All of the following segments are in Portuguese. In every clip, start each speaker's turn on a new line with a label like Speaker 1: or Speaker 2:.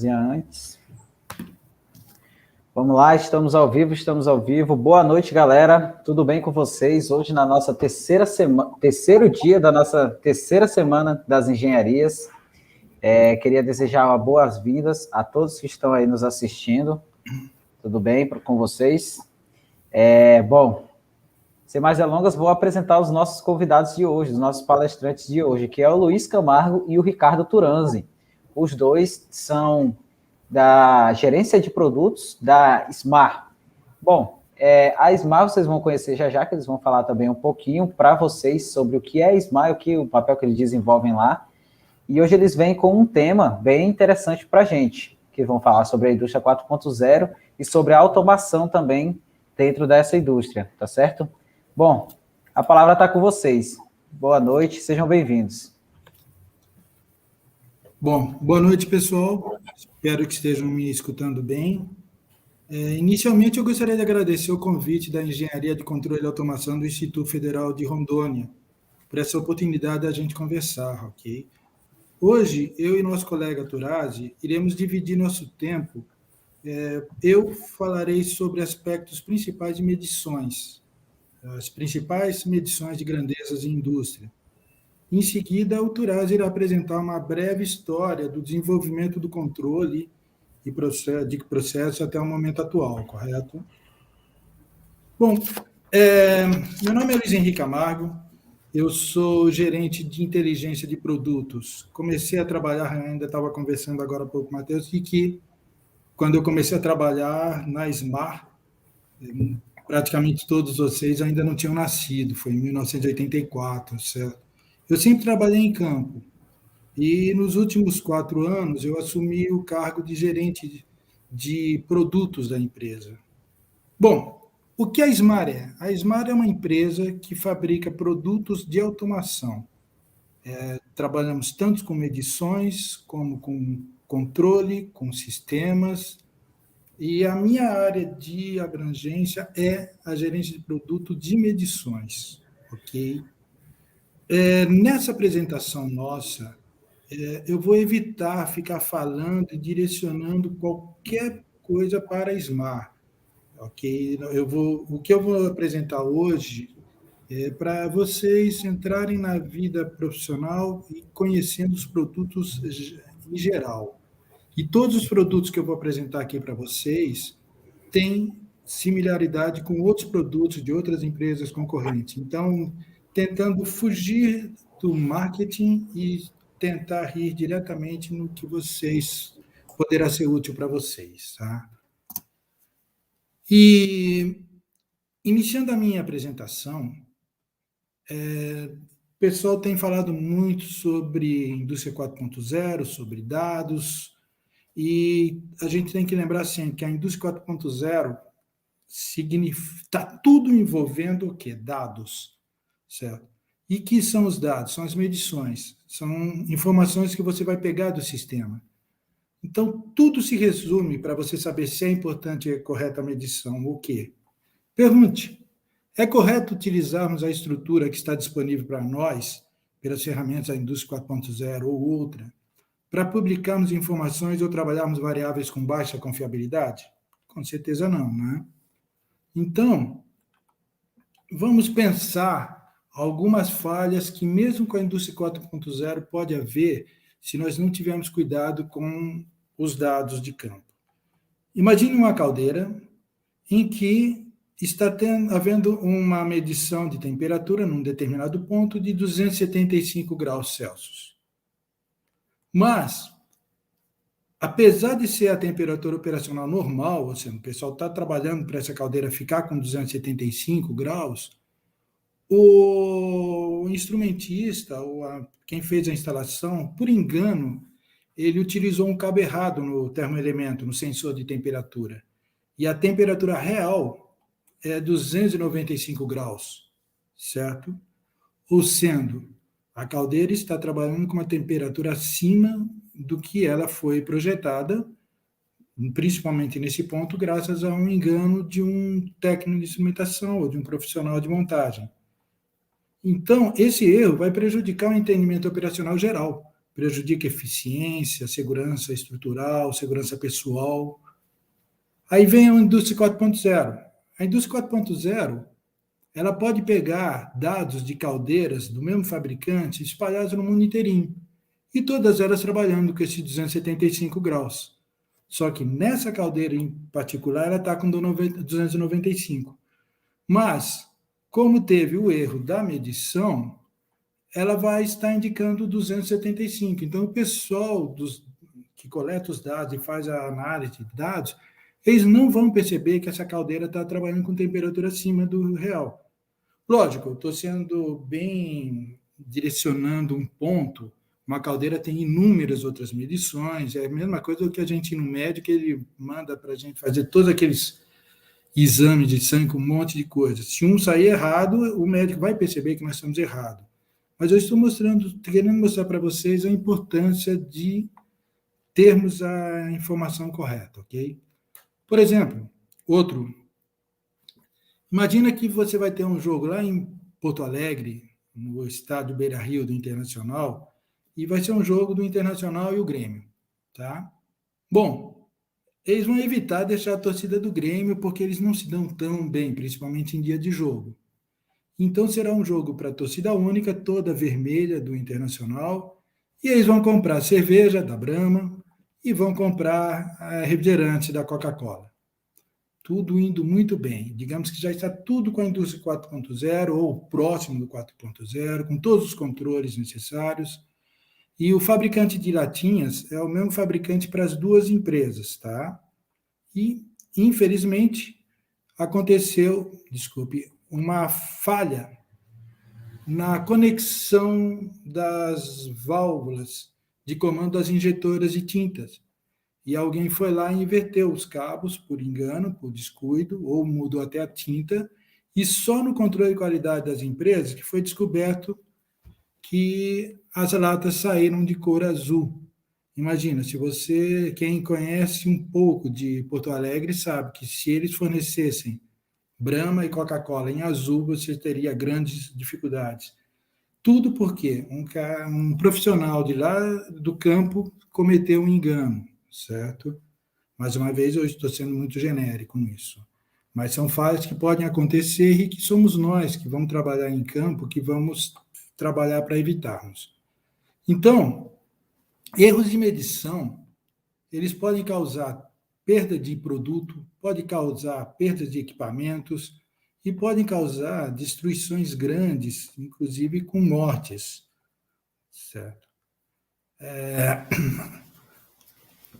Speaker 1: botãozinho antes. Vamos lá, estamos ao vivo. Boa noite, galera. Tudo bem com vocês? Hoje na nossa terceiro dia da nossa terceira semana das engenharias. Queria desejar boas-vindas a todos que estão aí nos assistindo. Tudo bem com vocês? Bom, sem mais delongas, vou apresentar os nossos convidados de hoje, os nossos palestrantes de hoje, que é o Luiz Camargo e o Ricardo Turanzi. Os dois são da gerência de produtos da Smar. Bom, a Smar vocês vão conhecer já, que eles vão falar também um pouquinho para vocês sobre o que é a Smar, o papel que eles desenvolvem lá. E hoje eles vêm com um tema bem interessante para a gente, que vão falar sobre a indústria 4.0 e sobre a automação também dentro dessa indústria, tá certo? Bom, a palavra está com vocês. Boa noite, sejam bem-vindos.
Speaker 2: Bom, boa noite, pessoal. Espero que estejam me escutando bem. Inicialmente, eu gostaria de agradecer o convite da Engenharia de Controle e Automação do Instituto Federal de Rondônia, por essa oportunidade da gente conversar, ok? Hoje, eu e nosso colega Turanzi iremos dividir nosso tempo. Eu falarei sobre aspectos principais de medições, as principais medições de grandezas em indústria. Em seguida, o Turanzi irá apresentar uma breve história do desenvolvimento do controle e processo até o momento atual, correto? Bom, meu nome é Luiz Henrique Camargo, eu sou gerente de inteligência de produtos. Comecei a trabalhar, ainda estava conversando agora há pouco, Matheus, e que quando eu comecei a trabalhar na Smar, praticamente todos vocês ainda não tinham nascido, foi em 1984, certo? Eu sempre trabalhei em campo e nos últimos 4 anos eu assumi o cargo de gerente de produtos da empresa. Bom, o que a Smar é? A Smar é uma empresa que fabrica produtos de automação. Trabalhamos tanto com medições como com controle, com sistemas, e a minha área de abrangência é a gerência de produto de medições, ok? Nessa apresentação nossa, eu vou evitar ficar falando e direcionando qualquer coisa para a Smar, ok? O que eu vou apresentar hoje é para vocês entrarem na vida profissional e conhecendo os produtos em geral. E todos os produtos que eu vou apresentar aqui para vocês têm similaridade com outros produtos de outras empresas concorrentes. Então, tentando fugir do marketing e tentar ir diretamente no que poderá ser útil para vocês, tá? E, iniciando a minha apresentação, o pessoal tem falado muito sobre indústria 4.0, sobre dados, e a gente tem que lembrar assim, que a indústria 4.0 está tudo envolvendo o quê? Dados, certo? E que são os dados? São as medições, são informações que você vai pegar do sistema. Então, tudo se resume para você saber se é importante e correta a medição, o quê? Pergunte, é correto utilizarmos a estrutura que está disponível para nós, pelas ferramentas da indústria 4.0 ou outra, para publicarmos informações ou trabalharmos variáveis com baixa confiabilidade? Com certeza não, né? Então, vamos pensar algumas falhas que, mesmo com a indústria 4.0, pode haver se nós não tivermos cuidado com os dados de campo. Imagine uma caldeira em que está havendo uma medição de temperatura num determinado ponto de 275 graus Celsius. Mas, apesar de ser a temperatura operacional normal, ou seja, o pessoal está trabalhando para essa caldeira ficar com 275 graus, o instrumentista, ou quem fez a instalação, por engano, ele utilizou um cabo errado no termoelemento, no sensor de temperatura. E a temperatura real é 295 graus, certo? Ou sendo, a caldeira está trabalhando com uma temperatura acima do que ela foi projetada, principalmente nesse ponto, graças a um engano de um técnico de instrumentação ou de um profissional de montagem. Então, esse erro vai prejudicar o entendimento operacional geral. O prejudica a eficiência, segurança estrutural, segurança pessoal. Aí vem a indústria 4.0. A indústria 4.0, ela pode pegar dados de caldeiras do mesmo fabricante espalhados no mundo inteirinho, e todas elas trabalhando com esses 275 graus. Só que nessa caldeira em particular, ela está com 295. Mas, como teve o erro da medição, ela vai estar indicando 275. Então, o pessoal que coleta os dados e faz a análise de dados, eles não vão perceber que essa caldeira está trabalhando com temperatura acima do real. Lógico, eu estou sendo bem direcionando um ponto. Uma caldeira tem inúmeras outras medições, é a mesma coisa do que a gente ir no médico, ele manda para a gente fazer todos aqueles exames de sangue com um monte de coisas. Se um sair errado, o médico vai perceber que nós estamos errados. Mas eu estou querendo mostrar para vocês a importância de termos a informação correta, ok? Por exemplo, imagina que você vai ter um jogo lá em Porto Alegre, no estádio Beira-Rio do Internacional, e vai ser um jogo do Internacional e o Grêmio, tá? Bom, eles vão evitar deixar a torcida do Grêmio porque eles não se dão tão bem, principalmente em dia de jogo. Então será um jogo para torcida única, toda vermelha do Internacional, e eles vão comprar cerveja da Brahma e vão comprar refrigerante da Coca-Cola. Tudo indo muito bem. Digamos que já está tudo com a indústria 4.0 ou próximo do 4.0, com todos os controles necessários. E o fabricante de latinhas é o mesmo fabricante para as duas empresas, tá? E, infelizmente, aconteceu, uma falha na conexão das válvulas de comando das injetoras de tintas. E alguém foi lá e inverteu os cabos, por engano, por descuido, ou mudou até a tinta, e só no controle de qualidade das empresas que foi descoberto que as latas saíram de cor azul. Imagina, quem conhece um pouco de Porto Alegre, sabe que se eles fornecessem Brahma e Coca-Cola em azul, você teria grandes dificuldades. Tudo porque um profissional de lá do campo cometeu um engano, certo? Mais uma vez, eu estou sendo muito genérico nisso. Mas são falhas que podem acontecer e que somos nós que vamos trabalhar em campo, que vamos trabalhar para evitarmos. Então, erros de medição, eles podem causar perda de produto, podem causar perda de equipamentos e podem causar destruições grandes, inclusive com mortes, certo?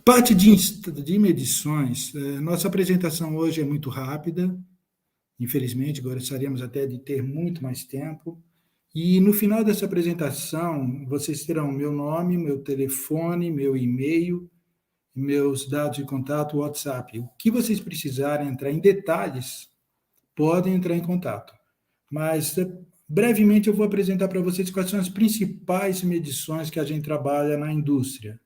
Speaker 2: Parte de medições, nossa apresentação hoje é muito rápida, infelizmente, gostaríamos até de ter muito mais tempo, e no final dessa apresentação, vocês terão meu nome, meu telefone, meu e-mail, meus dados de contato, WhatsApp. O que vocês precisarem entrar em detalhes, podem entrar em contato. Mas, brevemente, eu vou apresentar para vocês quais são as principais medições que a gente trabalha na indústria.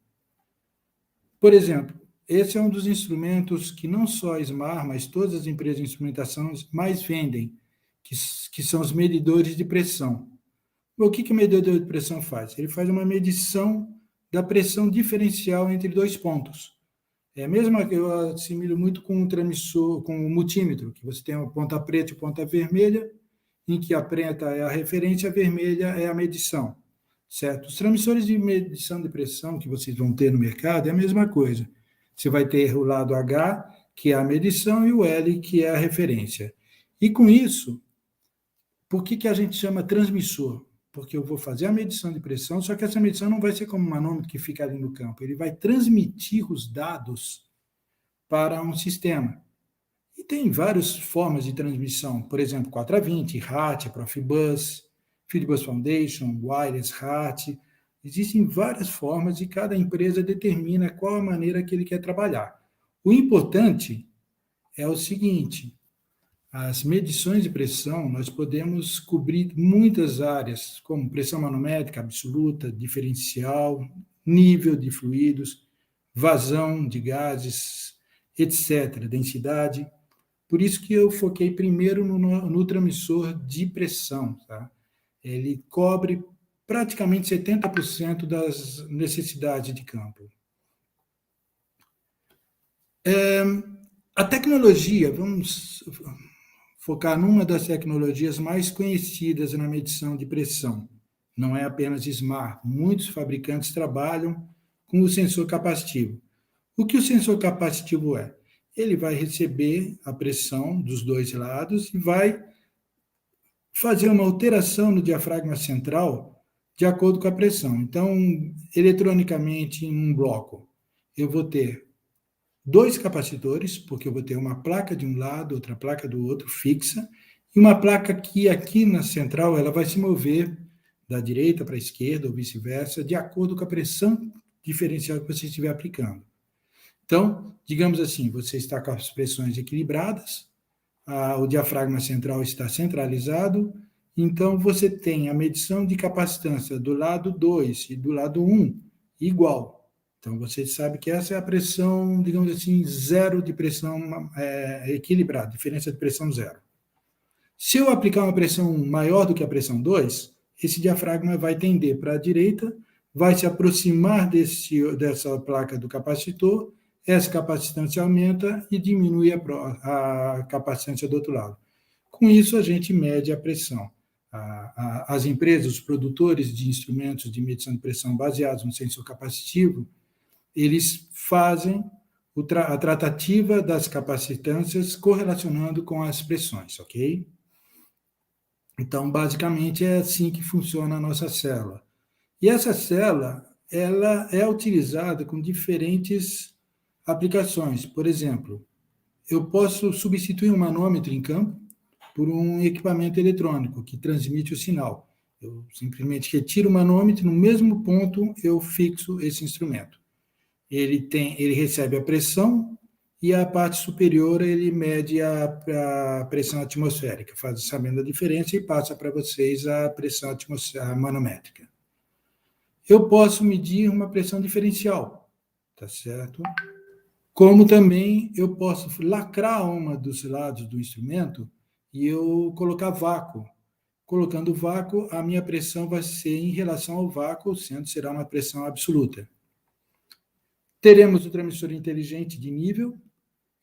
Speaker 2: Por exemplo, esse é um dos instrumentos que não só a SMAR, mas todas as empresas de instrumentação mais vendem, que são os medidores de pressão. O que o medidor de pressão faz? Ele faz uma medição da pressão diferencial entre dois pontos. É a mesma que eu assimilo muito com um transmissor, com um multímetro, que você tem a ponta preta e a ponta vermelha, em que a preta é a referência, a vermelha é a medição, certo? Os transmissores de medição de pressão que vocês vão ter no mercado é a mesma coisa. Você vai ter o lado H, que é a medição, e o L, que é a referência. E com isso, por que a gente chama transmissor? Porque eu vou fazer a medição de pressão, só que essa medição não vai ser como um manômetro que fica ali no campo, ele vai transmitir os dados para um sistema. E tem várias formas de transmissão, por exemplo, 4A20, RAT, Profibus, Fieldbus Foundation, Wireless RAT. Existem várias formas e cada empresa determina qual a maneira que ele quer trabalhar. O importante é o seguinte: as medições de pressão, nós podemos cobrir muitas áreas, como pressão manométrica absoluta, diferencial, nível de fluidos, vazão de gases, etc., densidade. Por isso que eu foquei primeiro no transmissor de pressão, tá? Ele cobre praticamente 70% das necessidades de campo. A tecnologia, vamos focar numa das tecnologias mais conhecidas na medição de pressão. Não é apenas SMAR, muitos fabricantes trabalham com o sensor capacitivo. O que o sensor capacitivo é? Ele vai receber a pressão dos dois lados e vai fazer uma alteração no diafragma central de acordo com a pressão. Então, eletronicamente, em um bloco, eu vou ter 2 capacitores, porque eu vou ter uma placa de um lado, outra placa do outro, fixa, e uma placa que aqui na central ela vai se mover da direita para a esquerda ou vice-versa, de acordo com a pressão diferencial que você estiver aplicando. Então, digamos assim, você está com as pressões equilibradas, o diafragma central está centralizado, então você tem a medição de capacitância do lado 2 e do lado 1 igual. Então, você sabe que essa é a pressão, digamos assim, zero de pressão equilibrada, diferença de pressão zero. Se eu aplicar uma pressão maior do que a pressão 2, esse diafragma vai tender para a direita, vai se aproximar dessa placa do capacitor, essa capacitância aumenta e diminui a capacitância do outro lado. Com isso, a gente mede a pressão. As empresas, os produtores de instrumentos de medição de pressão baseados no sensor capacitivo, eles fazem a tratativa das capacitâncias correlacionando com as pressões, ok? Então, basicamente, é assim que funciona a nossa célula. E essa célula, ela é utilizada com diferentes aplicações. Por exemplo, eu posso substituir um manômetro em campo por um equipamento eletrônico que transmite o sinal. Eu simplesmente retiro o manômetro, no mesmo ponto eu fixo esse instrumento. Ele recebe a pressão e a parte superior ele mede a pressão atmosférica, sabendo a diferença e passa para vocês a pressão manométrica. Eu posso medir uma pressão diferencial, tá certo? Como também eu posso lacrar uma dos lados do instrumento e eu colocar vácuo. Colocando vácuo, a minha pressão vai ser em relação ao vácuo, será uma pressão absoluta. Teremos o transmissor inteligente de nível.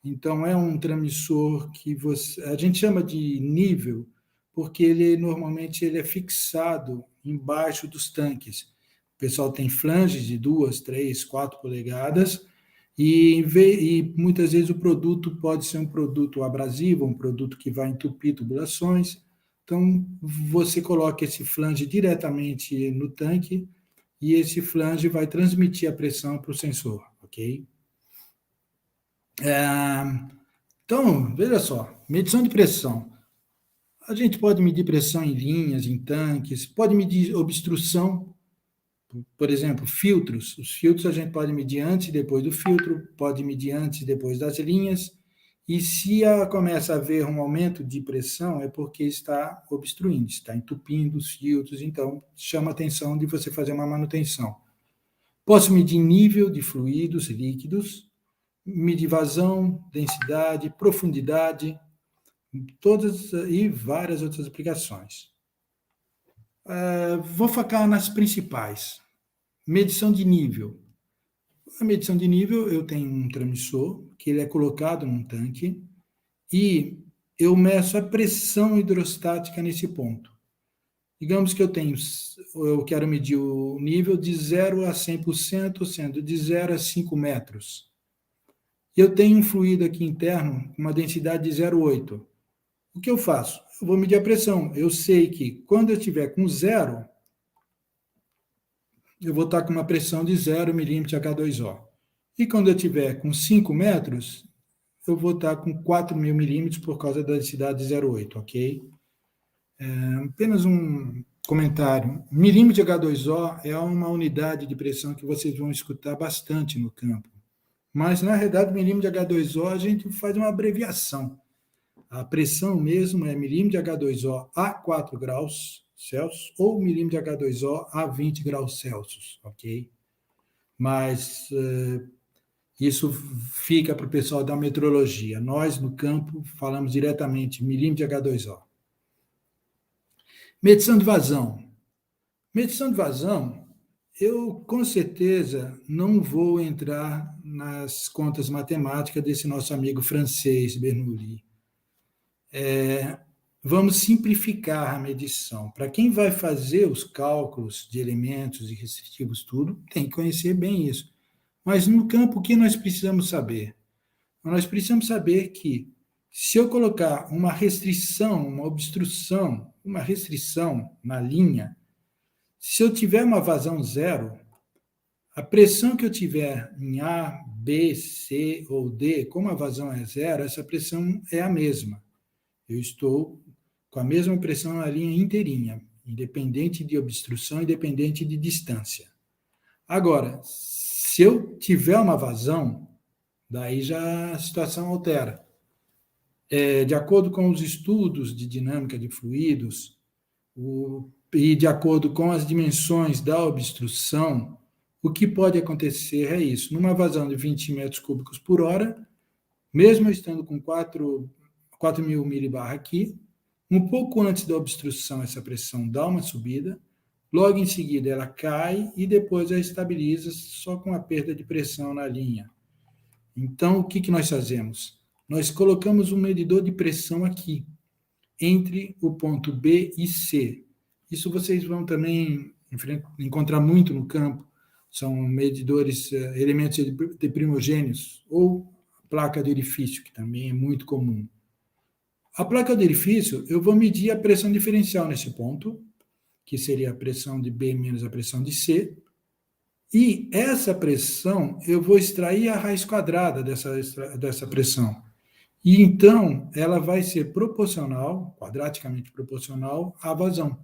Speaker 2: Então, é um transmissor que a gente chama de nível, porque normalmente ele é fixado embaixo dos tanques. O pessoal tem flanges de 2, 3, 4 polegadas, e muitas vezes o produto pode ser um produto abrasivo, um produto que vai entupir tubulações. Então, você coloca esse flange diretamente no tanque e esse flange vai transmitir a pressão para o sensor, ok? Então, veja só, medição de pressão. A gente pode medir pressão em linhas, em tanques, pode medir obstrução, por exemplo, filtros. Os filtros a gente pode medir antes e depois do filtro, pode medir antes e depois das linhas, e se começa a haver um aumento de pressão, é porque está obstruindo, está entupindo os filtros, então chama a atenção de você fazer uma manutenção. Posso medir nível de fluidos líquidos, medir vazão, densidade, profundidade, todas e várias outras aplicações. Vou focar nas principais. Medição de nível. A medição de nível, eu tenho um transmissor, que ele é colocado num tanque, e eu meço a pressão hidrostática nesse ponto. Digamos que eu quero medir o nível de 0 a 100%, sendo de 0 a 5 metros. Eu tenho um fluido aqui interno com uma densidade de 0,8. O que eu faço? Eu vou medir a pressão. Eu sei que quando eu estiver com 0, eu vou estar com uma pressão de 0 milímetros H2O. E quando eu estiver com 5 metros, eu vou estar com 4.000 milímetros por causa da densidade de 0,8, ok? Apenas um comentário. Milímetro de H2O é uma unidade de pressão que vocês vão escutar bastante no campo. Mas, na realidade, milímetro de H2O a gente faz uma abreviação. A pressão mesmo é milímetro de H2O a 4 graus Celsius ou milímetro de H2O a 20 graus Celsius, ok? Mas isso fica para o pessoal da metrologia. Nós, no campo, falamos diretamente milímetro de H2O. Medição de vazão. Medição de vazão, eu com certeza não vou entrar nas contas matemáticas desse nosso amigo francês, Bernoulli. Vamos simplificar a medição. Para quem vai fazer os cálculos de elementos e restritivos, tudo, tem que conhecer bem isso. Mas no campo, o que nós precisamos saber? Nós precisamos saber que, se eu colocar uma restrição, uma obstrução, uma restrição na linha, se eu tiver uma vazão zero, a pressão que eu tiver em A, B, C ou D, como a vazão é zero, essa pressão é a mesma. Eu estou com a mesma pressão na linha inteirinha, independente de obstrução, independente de distância. Agora, se eu tiver uma vazão, daí já a situação altera. De acordo com os estudos de dinâmica de fluidos, e de acordo com as dimensões da obstrução, o que pode acontecer é isso. Numa vazão de 20 metros cúbicos por hora, mesmo eu estando com 4.000 milibar aqui, um pouco antes da obstrução, essa pressão dá uma subida, logo em seguida ela cai e depois ela estabiliza só com a perda de pressão na linha. Então, o que nós fazemos? Nós colocamos um medidor de pressão aqui, entre o ponto B e C. Isso vocês vão também encontrar muito no campo, são medidores, elementos de primogênios, ou placa de orifício, que também é muito comum. A placa de orifício, eu vou medir a pressão diferencial nesse ponto, que seria a pressão de B menos a pressão de C, e essa pressão, eu vou extrair a raiz quadrada dessa pressão. E então, ela vai ser proporcional, quadraticamente proporcional, à vazão.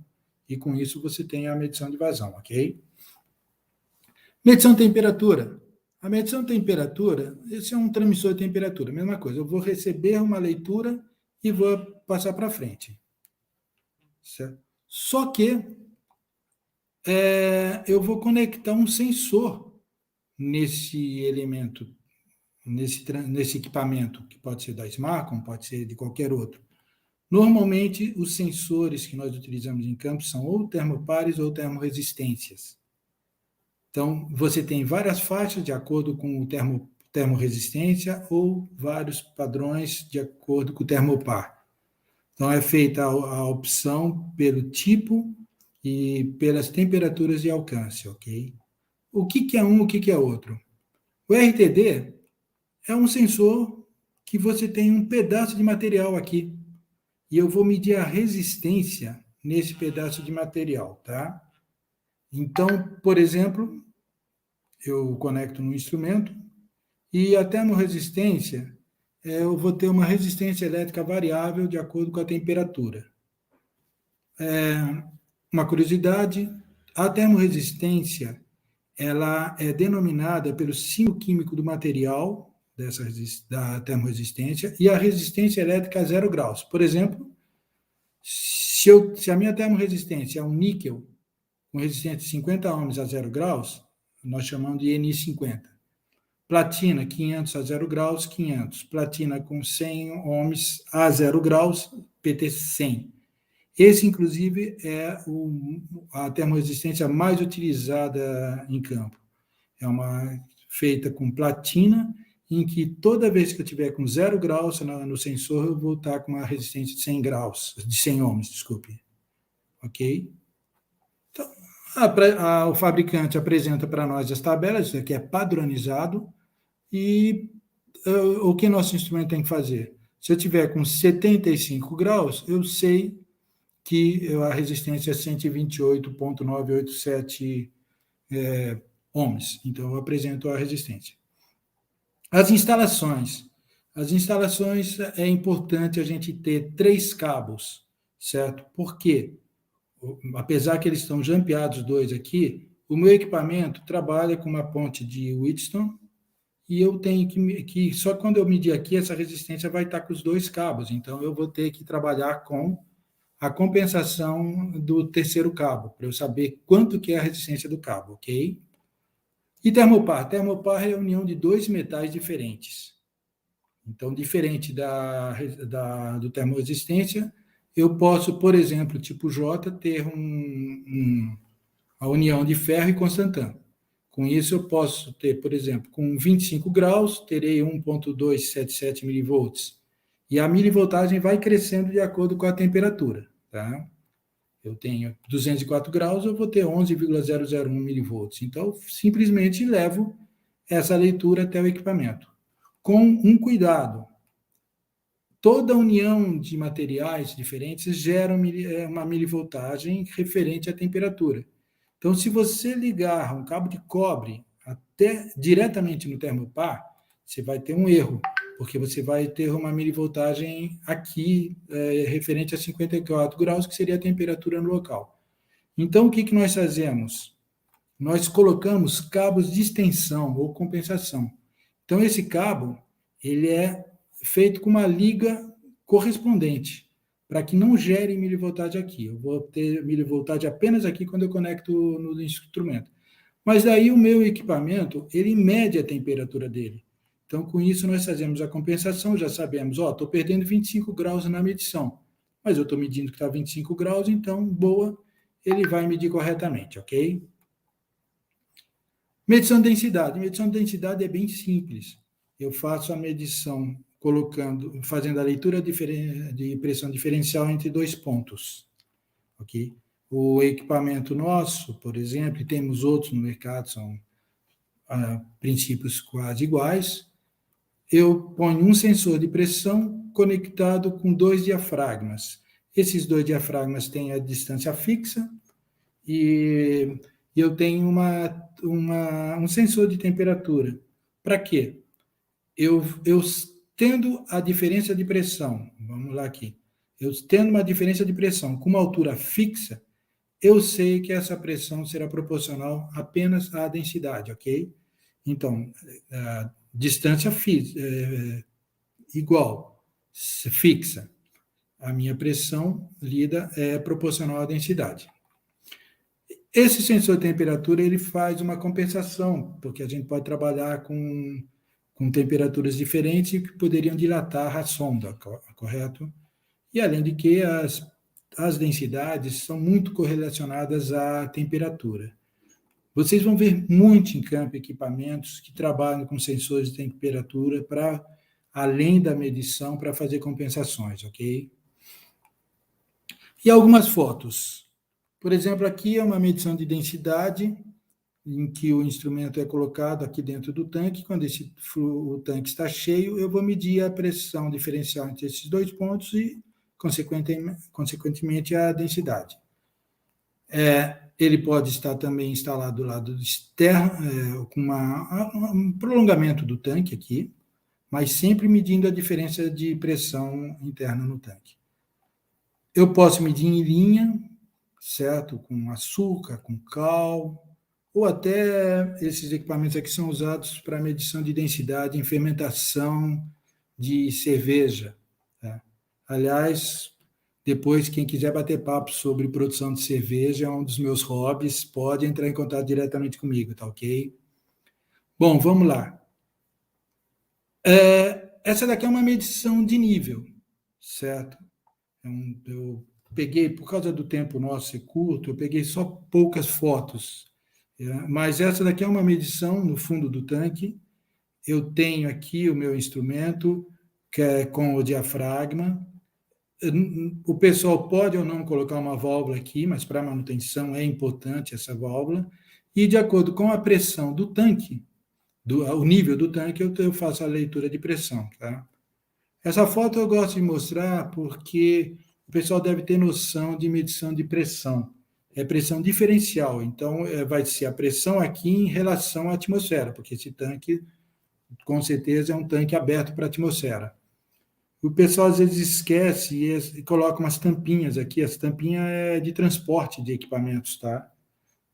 Speaker 2: E com isso você tem a medição de vazão, ok? Medição de temperatura. A medição de temperatura, esse é um transmissor de temperatura, mesma coisa. Eu vou receber uma leitura e vou passar para frente. Certo? Só que eu vou conectar um sensor nesse elemento, nesse equipamento, que pode ser da Smartcom, pode ser de qualquer outro. Normalmente, os sensores que nós utilizamos em campo são ou termopares ou termorresistências. Então, você tem várias faixas de acordo com o termorresistência ou vários padrões de acordo com o termopar. Então, é feita a opção pelo tipo e pelas temperaturas de alcance, ok? O que é um, o que é outro? O RTD é um sensor que você tem um pedaço de material aqui, e eu vou medir a resistência nesse pedaço de material, tá? Então, por exemplo, eu conecto no instrumento e a termorresistência, eu vou ter uma resistência elétrica variável de acordo com a temperatura. Uma curiosidade, a termorresistência, ela é denominada pelo símbolo químico do material da termorresistência e a resistência elétrica a 0 graus. Por exemplo, se a minha termorresistência é um níquel com resistência de 50 ohms a 0 graus, nós chamamos de Ni50. Platina, 500 a 0 graus, 500. Platina com 100 ohms a 0 graus, PT100. Esse, inclusive, é a termorresistência mais utilizada em campo. É uma feita com platina, em que toda vez que eu tiver com 0 graus no sensor, eu vou estar com uma resistência de 100 graus, de 100 ohms, desculpe. Ok? Então, o fabricante apresenta para nós as tabelas, isso aqui é padronizado, e o que nosso instrumento tem que fazer? Se eu tiver com 75 graus, eu sei que a resistência é 128,987 ohms. Então, eu apresento a resistência. As instalações. As instalações, é importante a gente ter 3 cabos, certo? Por quê? Apesar que eles estão jampeados 2 aqui, o meu equipamento trabalha com uma ponte de Wheatstone e eu tenho que só quando eu medir aqui, essa resistência vai estar com os 2 cabos. Então, eu vou ter que trabalhar com a compensação do terceiro cabo, para eu saber quanto que é a resistência do cabo, ok? E termopar? Termopar é a união de 2 metais diferentes. Então, diferente do termorresistência, eu posso, por exemplo, tipo J, ter a união de ferro e constantã. Com isso, eu posso ter, por exemplo, com 25 graus, terei 1,277 milivolts. E a milivoltagem vai crescendo de acordo com a temperatura. Tá? Eu tenho 204 graus, eu vou ter 11,001 milivolts. Então, simplesmente levo essa leitura até o equipamento. Com um cuidado. Toda união de materiais diferentes gera uma milivoltagem referente à temperatura. Então, se você ligar um cabo de cobre até diretamente no termopar, você vai ter um erro, porque você vai ter uma milivoltagem aqui referente a 54 graus, que seria a temperatura no local. Então, o que nós fazemos? Nós colocamos cabos de extensão ou compensação. Então, esse cabo, ele é feito com uma liga correspondente, para que não gere milivoltagem aqui. Eu vou ter milivoltagem apenas aqui quando eu conecto no instrumento. Mas daí o meu equipamento, ele mede a temperatura dele. Então, com isso, nós fazemos a compensação, já sabemos, estou perdendo 25 graus na medição, mas eu estou medindo que está 25 graus, então, boa, ele vai medir corretamente, ok? Medição de densidade. Medição de densidade é bem simples. Eu faço a medição fazendo a leitura de pressão diferencial entre 2 pontos. Ok? O equipamento nosso, por exemplo, e temos outros no mercado, são princípios quase iguais. Eu ponho um sensor de pressão conectado com 2 diafragmas. Esses 2 diafragmas têm a distância fixa e eu tenho um sensor de temperatura. Para quê? Eu tendo a diferença de pressão, vamos lá aqui, eu tendo uma diferença de pressão com uma altura fixa, eu sei que essa pressão será proporcional apenas à densidade, ok? Então, a distância igual, fixa. A minha pressão lida é proporcional à densidade. Esse sensor de temperatura, ele faz uma compensação, porque a gente pode trabalhar com temperaturas diferentes que poderiam dilatar a sonda, correto? E, além de que, as densidades são muito correlacionadas à temperatura. Vocês vão ver muito em campo equipamentos que trabalham com sensores de temperatura para, além da medição, para fazer compensações, ok? E algumas fotos. Por exemplo, aqui é uma medição de densidade, em que o instrumento é colocado aqui dentro do tanque. Quando o tanque está cheio, eu vou medir a pressão diferencial entre esses 2 pontos e, consequentemente, a densidade. Ele pode estar também instalado do lado externo, com um prolongamento do tanque aqui, mas sempre medindo a diferença de pressão interna no tanque. Eu posso medir em linha, certo? Com açúcar, com cal, ou até esses equipamentos aqui são usados para medição de densidade em fermentação de cerveja. Tá? Aliás, depois, quem quiser bater papo sobre produção de cerveja, é um dos meus hobbies, pode entrar em contato diretamente comigo, tá ok? Bom, vamos lá. Essa daqui é uma medição de nível, certo? Eu peguei, por causa do tempo nosso ser curto, eu peguei só poucas fotos, mas essa daqui é uma medição no fundo do tanque. Eu tenho aqui o meu instrumento, que é com o diafragma. O pessoal pode ou não colocar uma válvula aqui, mas para manutenção é importante essa válvula. E, de acordo com a pressão do tanque, o nível do tanque, eu faço a leitura de pressão. Tá? Essa foto eu gosto de mostrar porque o pessoal deve ter noção de medição de pressão. É pressão diferencial, então vai ser a pressão aqui em relação à atmosfera, porque esse tanque, com certeza, é um tanque aberto para a atmosfera. O pessoal às vezes esquece e coloca umas tampinhas aqui. As tampinhas é de transporte de equipamentos, tá?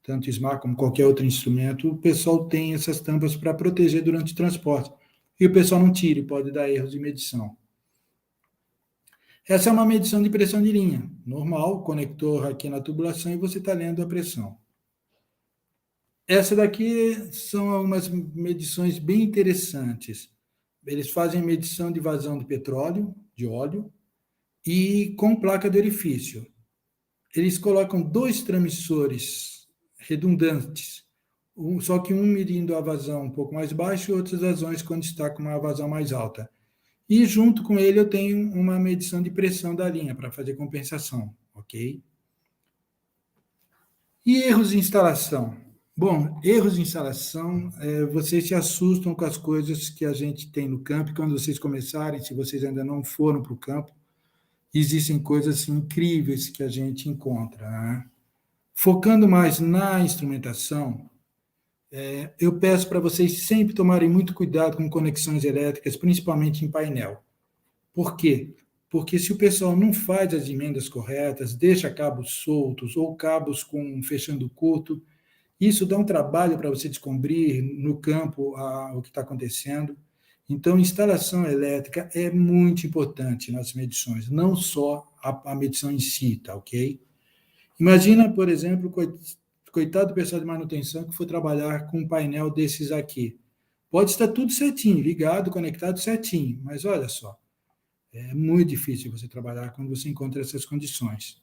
Speaker 2: Tanto Smart como qualquer outro instrumento, o pessoal tem essas tampas para proteger durante o transporte. E o pessoal não tira, pode dar erros de medição. Essa é uma medição de pressão de linha, normal, conector aqui na tubulação e você está lendo a pressão. Essa daqui são algumas medições bem interessantes. Eles fazem medição de vazão de petróleo, de óleo, e com placa de orifício. Eles colocam 2 transmissores redundantes, só que um medindo a vazão um pouco mais baixa e outras vazões quando está com uma vazão mais alta. E junto com ele eu tenho uma medição de pressão da linha para fazer compensação, ok? E erros de instalação? Bom, erros de instalação, vocês se assustam com as coisas que a gente tem no campo, e quando vocês começarem, se vocês ainda não foram para o campo, existem coisas assim, incríveis que a gente encontra, né? Focando mais na instrumentação, eu peço para vocês sempre tomarem muito cuidado com conexões elétricas, principalmente em painel. Por quê? Porque se o pessoal não faz as emendas corretas, deixa cabos soltos ou cabos fechando curto, isso dá um trabalho para você descobrir no campo o que está acontecendo. Então, instalação elétrica é muito importante nas medições, não só a medição em si, tá ok? Imagina, por exemplo, coitado do pessoal de manutenção que for trabalhar com um painel desses aqui. Pode estar tudo certinho, ligado, conectado certinho, mas olha só, é muito difícil você trabalhar quando você encontra essas condições.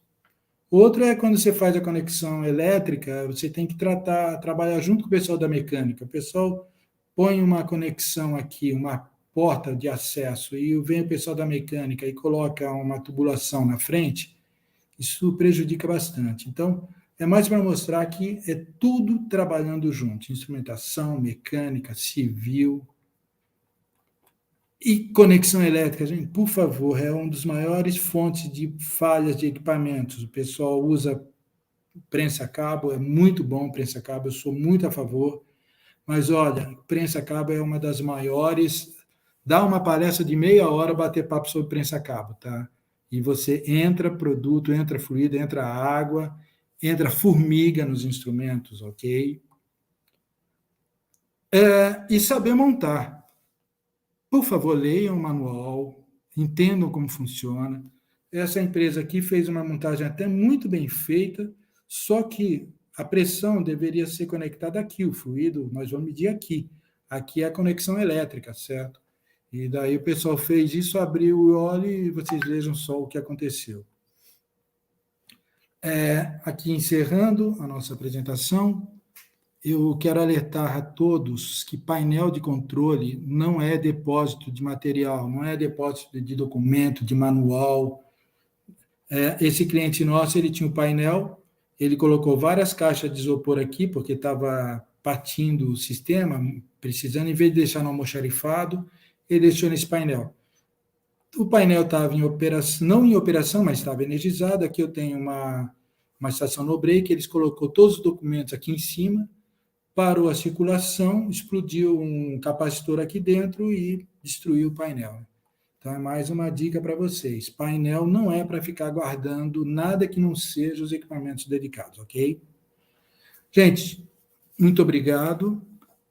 Speaker 2: Outro é quando você faz a conexão elétrica, você tem que trabalhar junto com o pessoal da mecânica. O pessoal põe uma conexão aqui, uma porta de acesso, e vem o pessoal da mecânica e coloca uma tubulação na frente, isso prejudica bastante. Então, é mais para mostrar que é tudo trabalhando junto, instrumentação, mecânica, civil e conexão elétrica. Gente, por favor, é uma das maiores fontes de falhas de equipamentos. O pessoal usa prensa-cabo, é muito bom prensa-cabo, eu sou muito a favor, mas olha, prensa-cabo é uma das maiores. Dá uma palestra de meia hora bater papo sobre prensa-cabo, tá? E você entra produto, entra fluido, entra água, entra formiga nos instrumentos, ok? E saber montar. Por favor, leiam o manual, entendam como funciona. Essa empresa aqui fez uma montagem até muito bem feita, só que a pressão deveria ser conectada aqui, o fluido, nós vamos medir aqui. Aqui é a conexão elétrica, certo? E daí o pessoal fez isso, abriu o óleo e vocês vejam só o que aconteceu. Aqui encerrando a nossa apresentação, eu quero alertar a todos que painel de controle não é depósito de material, não é depósito de documento, de manual. Esse cliente nosso, ele tinha um painel, ele colocou várias caixas de isopor aqui, porque estava partindo o sistema, precisando, em vez de deixar no almoxarifado, ele deixou nesse painel. O painel estava em operação, não em operação, mas estava energizado. Aqui eu tenho uma estação no break, eles colocou todos os documentos aqui em cima, parou a circulação, explodiu um capacitor aqui dentro e destruiu o painel. Então, é mais uma dica para vocês. Painel não é para ficar guardando nada que não seja os equipamentos dedicados, ok? Gente, muito obrigado.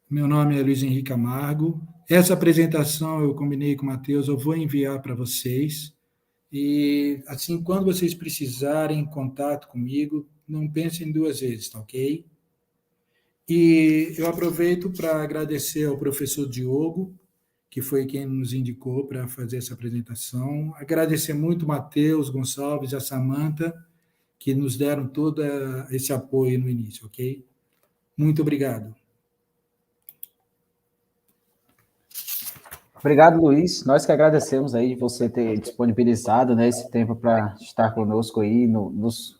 Speaker 2: Meu nome é Luiz Henrique Camargo. Essa apresentação eu combinei com o Matheus, eu vou enviar para vocês. E, assim, quando vocês precisarem contato comigo, não pensem duas vezes, tá ok? E eu aproveito para agradecer ao professor Diogo, que foi quem nos indicou para fazer essa apresentação. Agradecer muito o Matheus Gonçalves e a Samanta, que nos deram todo esse apoio no início, ok? Muito obrigado.
Speaker 1: Obrigado, Luiz. Nós que agradecemos aí de você ter disponibilizado, né, esse tempo para estar conosco aí, nos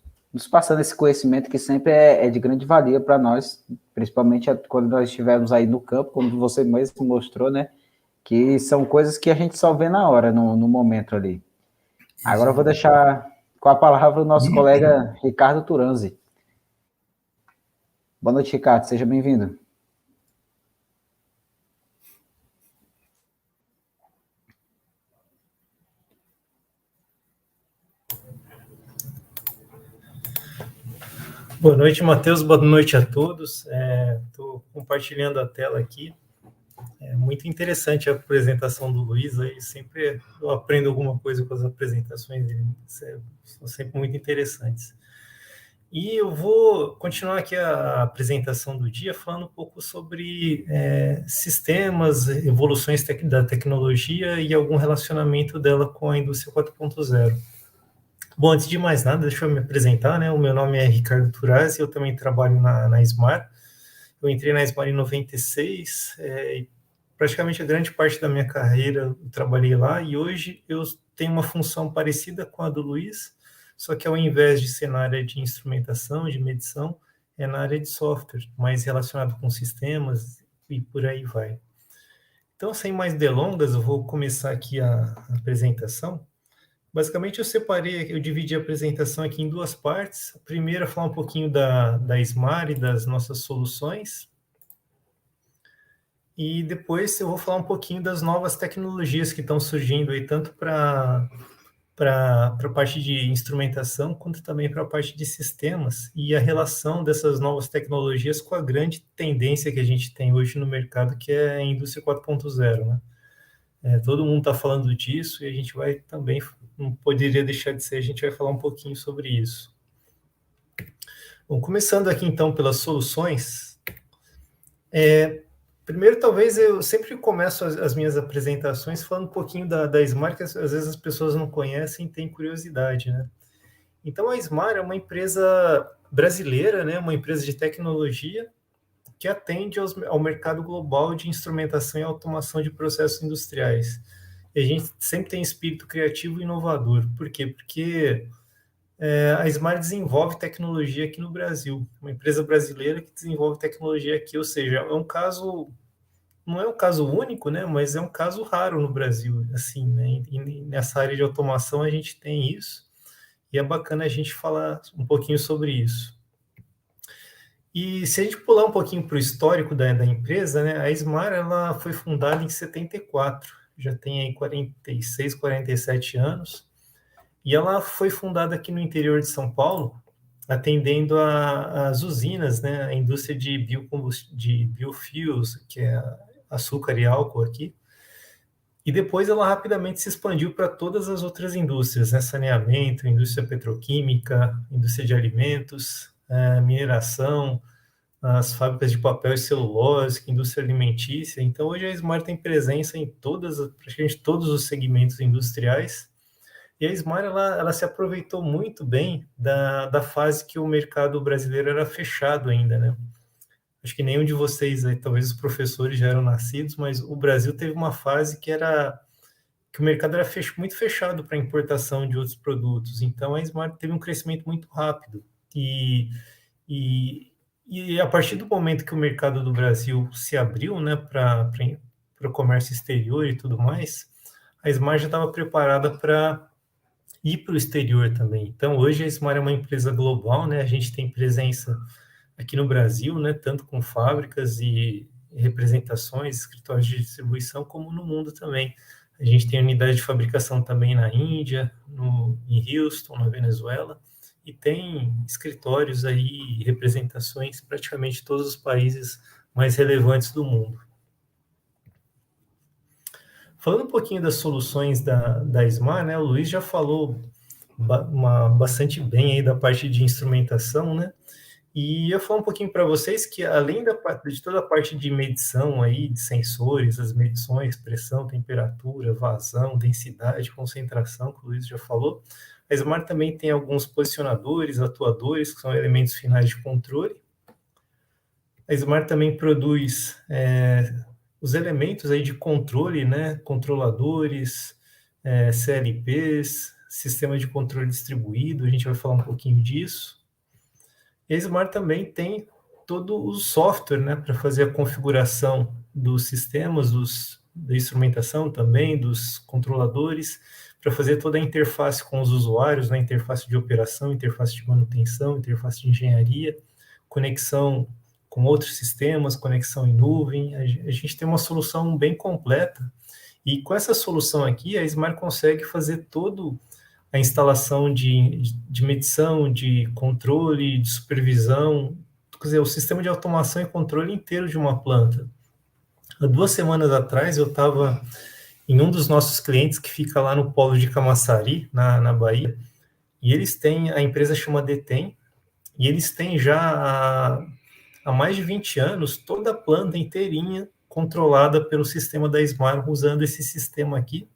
Speaker 1: passando esse conhecimento que sempre é de grande valia para nós, principalmente quando nós estivermos aí no campo, como você mesmo mostrou, né, que são coisas que a gente só vê na hora, no momento ali. Agora eu vou deixar com a palavra o nosso colega Ricardo Turanzi. Boa noite, Ricardo, seja bem-vindo.
Speaker 3: Boa noite, Matheus. Boa noite a todos. Estou compartilhando a tela aqui. É muito interessante a apresentação do Luiz. Aí sempre eu aprendo alguma coisa com as apresentações dele. São sempre muito interessantes. E eu vou continuar aqui a apresentação do dia falando um pouco sobre sistemas, evoluções da tecnologia e algum relacionamento dela com a indústria 4.0. Bom, antes de mais nada, deixa eu me apresentar, né? O meu nome é Ricardo Turazzi, eu também trabalho na Smar. Eu entrei na Smar em 96, e praticamente a grande parte da minha carreira eu trabalhei lá, e hoje eu tenho uma função parecida com a do Luiz, só que ao invés de ser na área de instrumentação, de medição, é na área de software, mais relacionado com sistemas e por aí vai. Então, sem mais delongas, eu vou começar aqui a apresentação. Basicamente, eu dividi a apresentação aqui em duas partes. A primeira, falar um pouquinho da Smar e das nossas soluções. E depois eu vou falar um pouquinho das novas tecnologias que estão surgindo aí, tanto para a parte de instrumentação, quanto também para a parte de sistemas, e a relação dessas novas tecnologias com a grande tendência que a gente tem hoje no mercado, que é a indústria 4.0, né? Todo mundo está falando disso, e a gente vai também, não poderia deixar de ser, a gente vai falar um pouquinho sobre isso. Bom, começando aqui então pelas soluções, primeiro, talvez eu sempre começo as minhas apresentações falando um pouquinho da Smar, que às vezes as pessoas não conhecem e têm curiosidade, né? Então, a Smar é uma empresa brasileira, né? Uma empresa de tecnologia que atende ao mercado global de instrumentação e automação de processos industriais. E a gente sempre tem espírito criativo e inovador. Por quê? Porque a Smar desenvolve tecnologia aqui no Brasil. Uma empresa brasileira que desenvolve tecnologia aqui, ou seja, é um caso... Não é um caso único, né, mas é um caso raro no Brasil, assim, né, e nessa área de automação a gente tem isso, e é bacana a gente falar um pouquinho sobre isso. E se a gente pular um pouquinho para o histórico da empresa, né, a Smar, ela foi fundada em 74, já tem aí 46, 47 anos, e ela foi fundada aqui no interior de São Paulo, atendendo as usinas, né, a indústria de biofuels, que é açúcar e álcool aqui, e depois ela rapidamente se expandiu para todas as outras indústrias, né? Saneamento, indústria petroquímica, indústria de alimentos, mineração, as fábricas de papel e celulose, indústria alimentícia. Então, hoje a Smar tem presença em praticamente todos os segmentos industriais, e a Smar ela se aproveitou muito bem da fase que o mercado brasileiro era fechado ainda, né? Acho que nenhum de vocês, aí, talvez os professores já eram nascidos, mas o Brasil teve uma fase que o mercado era muito fechado para importação de outros produtos. Então, a Smart teve um crescimento muito rápido. E a partir do momento que o mercado do Brasil se abriu, né, para o comércio exterior e tudo mais, a Smart já estava preparada para ir para o exterior também. Então, hoje a Smart é uma empresa global, né? A gente tem presença aqui no Brasil, né, tanto com fábricas e representações, escritórios de distribuição, como no mundo também. A gente tem unidade de fabricação também na Índia, em Houston, na Venezuela, e tem escritórios aí, representações em praticamente todos os países mais relevantes do mundo. Falando um pouquinho das soluções da Smar, né, o Luiz já falou bastante bem aí da parte de instrumentação, né? E eu vou falar um pouquinho para vocês que, além de toda a parte de medição aí, de sensores, as medições, pressão, temperatura, vazão, densidade, concentração, que o Luiz já falou, a Smar também tem alguns posicionadores, atuadores, que são elementos finais de controle. A Smar também produz os elementos aí de controle, né, controladores, CLPs, sistema de controle distribuído, a gente vai falar um pouquinho disso. E a Smar também tem todo o software, né, para fazer a configuração dos sistemas, da instrumentação também, dos controladores, para fazer toda a interface com os usuários, né, interface de operação, interface de manutenção, interface de engenharia, conexão com outros sistemas, conexão em nuvem. A gente tem uma solução bem completa. E com essa solução aqui, a Smar consegue fazer todo a instalação de medição, de controle, de supervisão, quer dizer, o sistema de automação e controle inteiro de uma planta. Há 2 semanas atrás, eu estava em um dos nossos clientes que fica lá no polo de Camaçari, na Bahia, e eles têm, a empresa chama Detem, e eles têm já há mais de 20 anos toda a planta inteirinha controlada pelo sistema da Smar, usando esse sistema aqui,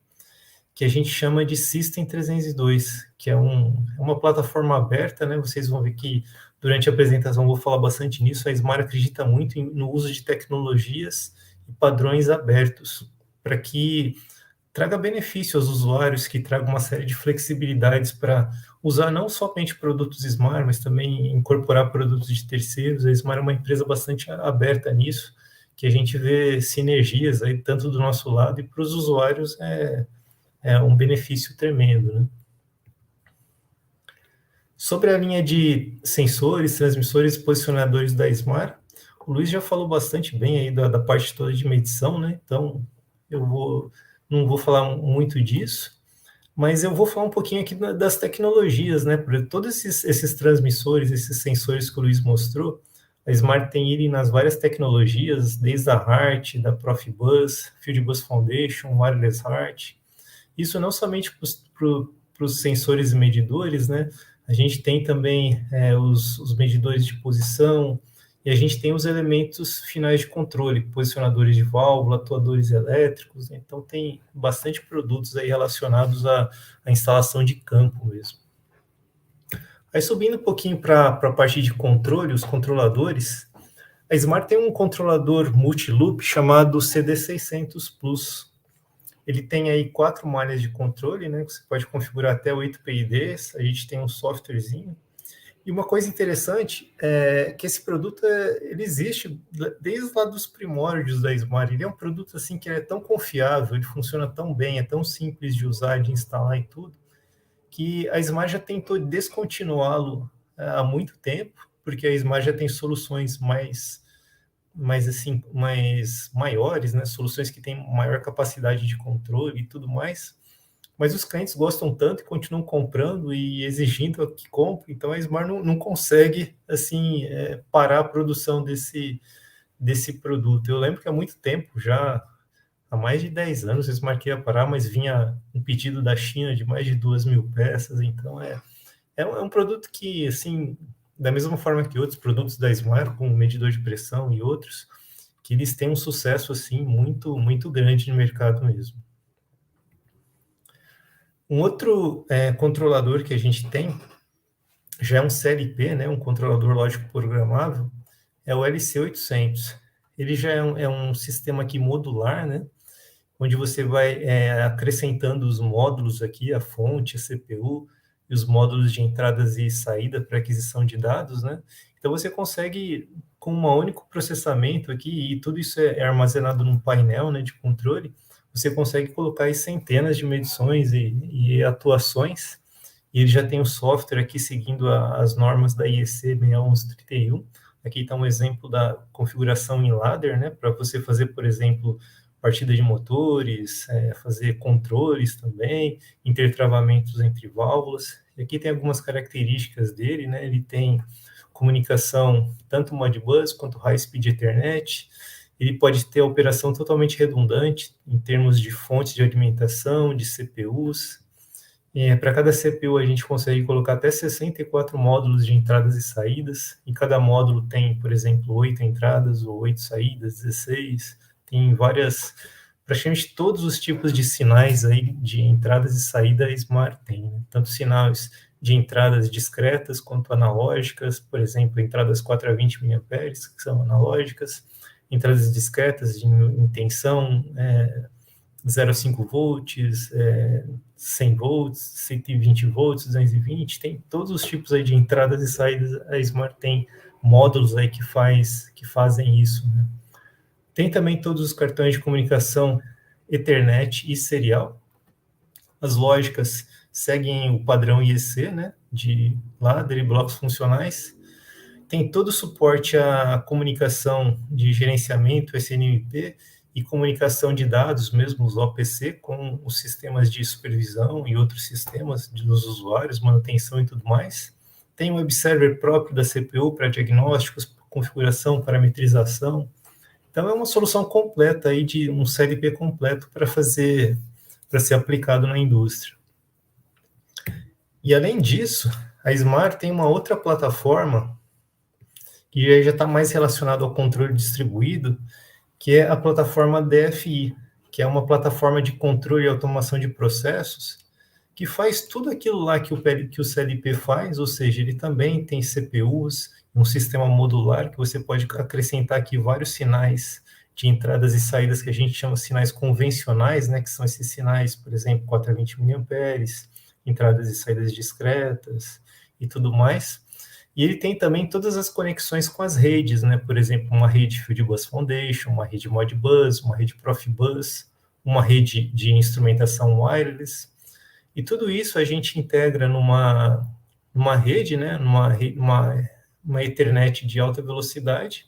Speaker 3: que a gente chama de System 302, que é uma plataforma aberta, né? Vocês vão ver que durante a apresentação eu vou falar bastante nisso. A Smart acredita muito no uso de tecnologias e padrões abertos, para que traga benefício aos usuários, que traga uma série de flexibilidades para usar não somente produtos Smart, mas também incorporar produtos de terceiros. A Smart é uma empresa bastante aberta nisso, que a gente vê sinergias aí, tanto do nosso lado, e para os usuários é um benefício tremendo, né? Sobre a linha de sensores, transmissores e posicionadores da Smart, o Luiz já falou bastante bem aí da parte toda de medição, né? Então, não vou falar muito disso, mas eu vou falar um pouquinho aqui das tecnologias, né? Porque todos esses transmissores, esses sensores que o Luiz mostrou, a Smart tem ele nas várias tecnologias, desde a HART, da Profibus, Fieldbus Foundation, Wireless HART. Isso não somente para os sensores e medidores, né? A gente tem também os medidores de posição, e a gente tem os elementos finais de controle, posicionadores de válvula, atuadores elétricos, né? Então tem bastante produtos aí relacionados à instalação de campo mesmo. Aí subindo um pouquinho para a parte de controle, os controladores, a Smart tem um controlador multiloop chamado CD600 Plus. Ele tem aí 4 malhas de controle, né? Você pode configurar até 8 PIDs, a gente tem um softwarezinho. E uma coisa interessante é que esse produto ele existe desde lá dos primórdios da Smart. Ele é um produto assim que é tão confiável, ele funciona tão bem, é tão simples de usar, de instalar e tudo, que a Smart já tentou descontinuá-lo há muito tempo, porque a Smart já tem soluções mais maiores, né? Soluções que têm maior capacidade de controle e tudo mais. Mas os clientes gostam tanto e continuam comprando e exigindo que compre, então a Smart não consegue assim parar a produção desse produto. Eu lembro que há muito tempo, já há mais de 10 anos, a Smart ia parar, mas vinha um pedido da China de mais de 2.000 peças, então é um produto que, assim, da mesma forma que outros produtos da Smart, com medidor de pressão e outros, que eles têm um sucesso assim muito, muito grande no mercado mesmo. Um outro controlador que a gente tem, já é um CLP, né, um controlador lógico programável, é o LC800. Ele já é um sistema aqui modular, né, onde você vai acrescentando os módulos aqui, a fonte, a CPU, e os módulos de entradas e saída para aquisição de dados, né? Então você consegue, com um único processamento aqui, e tudo isso é armazenado num painel, né, de controle, você consegue colocar aí centenas de medições e atuações, e ele já tem o software aqui seguindo as normas da IEC 61131. Aqui está um exemplo da configuração em ladder, né, para você fazer, por exemplo, partida de motores, fazer controles também, intertravamentos entre válvulas. E aqui tem algumas características dele, né? Ele tem comunicação tanto Modbus quanto High Speed Ethernet. Ele pode ter operação totalmente redundante em termos de fontes de alimentação, de CPUs. Para cada CPU a gente consegue colocar até 64 módulos de entradas e saídas. E cada módulo tem, por exemplo, 8 entradas ou 8 saídas, 16. Tem praticamente todos os tipos de sinais aí de entradas e saída a Smart tem, né? Tanto sinais de entradas discretas quanto analógicas, por exemplo, entradas 4 a 20 mA, que são analógicas, entradas discretas de intenção, 0 a 5 volts, 100 volts, 120 volts, 220, tem todos os tipos aí de entradas e saídas, a Smart tem módulos aí que fazem isso, né? Tem também todos os cartões de comunicação Ethernet e serial. As lógicas seguem o padrão IEC, né, de ladder e blocos funcionais. Tem todo o suporte à comunicação de gerenciamento, SNMP, e comunicação de dados, mesmo os OPC, com os sistemas de supervisão e outros sistemas dos usuários, manutenção e tudo mais. Tem um web server próprio da CPU para diagnósticos, configuração, parametrização. Então, é uma solução completa aí, de um CLP completo para ser aplicado na indústria. E, além disso, a Smart tem uma outra plataforma que já está mais relacionada ao controle distribuído, que é a plataforma DFI, que é uma plataforma de controle e automação de processos, que faz tudo aquilo lá que o CLP faz, ou seja, ele também tem CPUs, um sistema modular, que você pode acrescentar aqui vários sinais de entradas e saídas que a gente chama de sinais convencionais, né, que são esses sinais, por exemplo, 4 a 20 mA, entradas e saídas discretas e tudo mais. E ele tem também todas as conexões com as redes, né? Por exemplo, uma rede Fieldbus Foundation, uma rede Modbus, uma rede Profibus, uma rede de instrumentação wireless. E tudo isso a gente integra numa rede, né? Uma Ethernet de alta velocidade,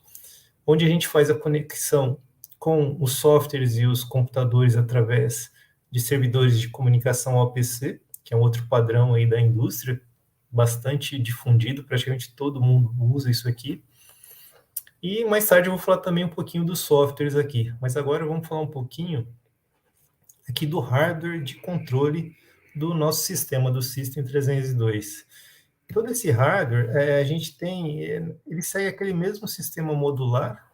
Speaker 3: onde a gente faz a conexão com os softwares e os computadores através de servidores de comunicação OPC, que é um outro padrão aí da indústria, bastante difundido, praticamente todo mundo usa isso aqui. E mais tarde eu vou falar também um pouquinho dos softwares aqui, mas agora vamos falar um pouquinho aqui do hardware de controle do nosso sistema, do System 302. Todo esse hardware, a gente tem, ele segue aquele mesmo sistema modular,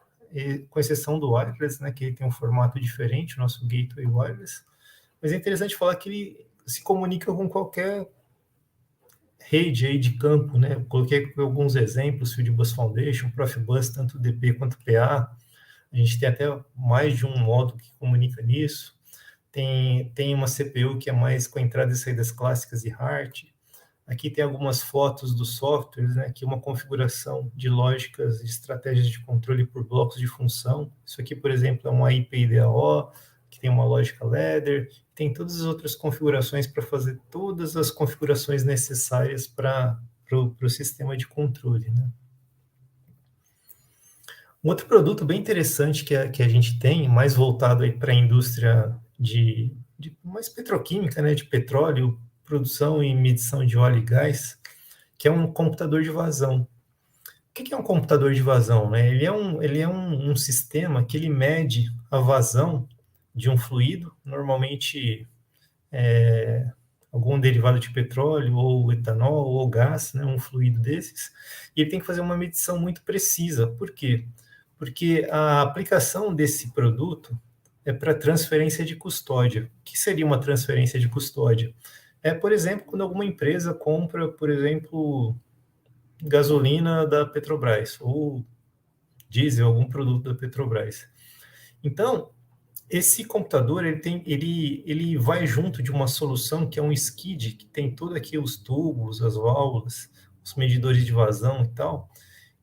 Speaker 3: com exceção do wireless, né, que ele tem um formato diferente, o nosso gateway wireless, mas é interessante falar que ele se comunica com qualquer rede aí de campo, né? Eu coloquei alguns exemplos, Fieldbus Foundation, Profibus, tanto DP quanto PA. A gente tem até mais de um módulo que comunica nisso. Tem uma CPU que é mais com entradas e saídas clássicas e hard. Aqui tem algumas fotos dos softwares, né? Aqui uma configuração de lógicas e estratégias de controle por blocos de função. Isso aqui, por exemplo, é uma IPIDAO, que tem uma lógica ladder, tem todas as outras configurações para fazer todas as configurações necessárias para o sistema de controle, né? Um outro produto bem interessante que a gente tem, mais voltado para a indústria de mais petroquímica, né, de petróleo, produção e medição de óleo e gás, que é um computador de vazão. O que é um computador de vazão, né? Ele é um sistema que ele mede a vazão de um fluido, normalmente algum derivado de petróleo, ou etanol, ou gás, né, um fluido desses, e ele tem que fazer uma medição muito precisa. Por quê? Porque a aplicação desse produto é para transferência de custódia. O que seria uma transferência de custódia? Por exemplo, quando alguma empresa compra, por exemplo, gasolina da Petrobras, ou diesel, algum produto da Petrobras. Então, esse computador ele vai junto de uma solução que é um skid, que tem todos aqui os tubos, as válvulas, os medidores de vazão e tal,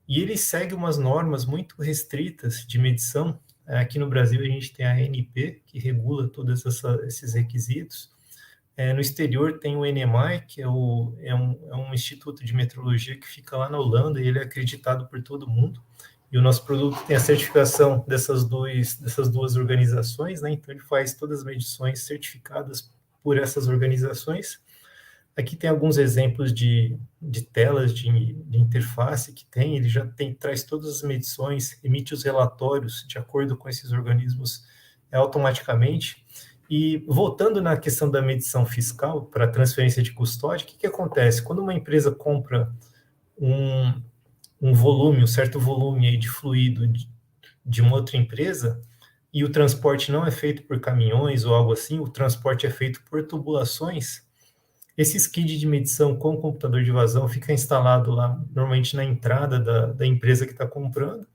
Speaker 3: e ele segue umas normas muito restritas de medição. Aqui no Brasil a gente tem a ANP, que regula todos esses requisitos. No exterior tem o NMI, que é um instituto de metrologia que fica lá na Holanda, e ele é acreditado por todo mundo. E o nosso produto tem a certificação dessas duas organizações, né? Então ele faz todas as medições certificadas por essas organizações. Aqui tem alguns exemplos de telas de interface que tem, ele já traz todas as medições, emite os relatórios de acordo com esses organismos automaticamente. E voltando na questão da medição fiscal para transferência de custódia, o que acontece? Quando uma empresa compra um certo volume aí de fluido de uma outra empresa, e o transporte não é feito por caminhões ou algo assim, o transporte é feito por tubulações, esse skid de medição com o computador de vazão fica instalado lá, normalmente na entrada da empresa que está comprando,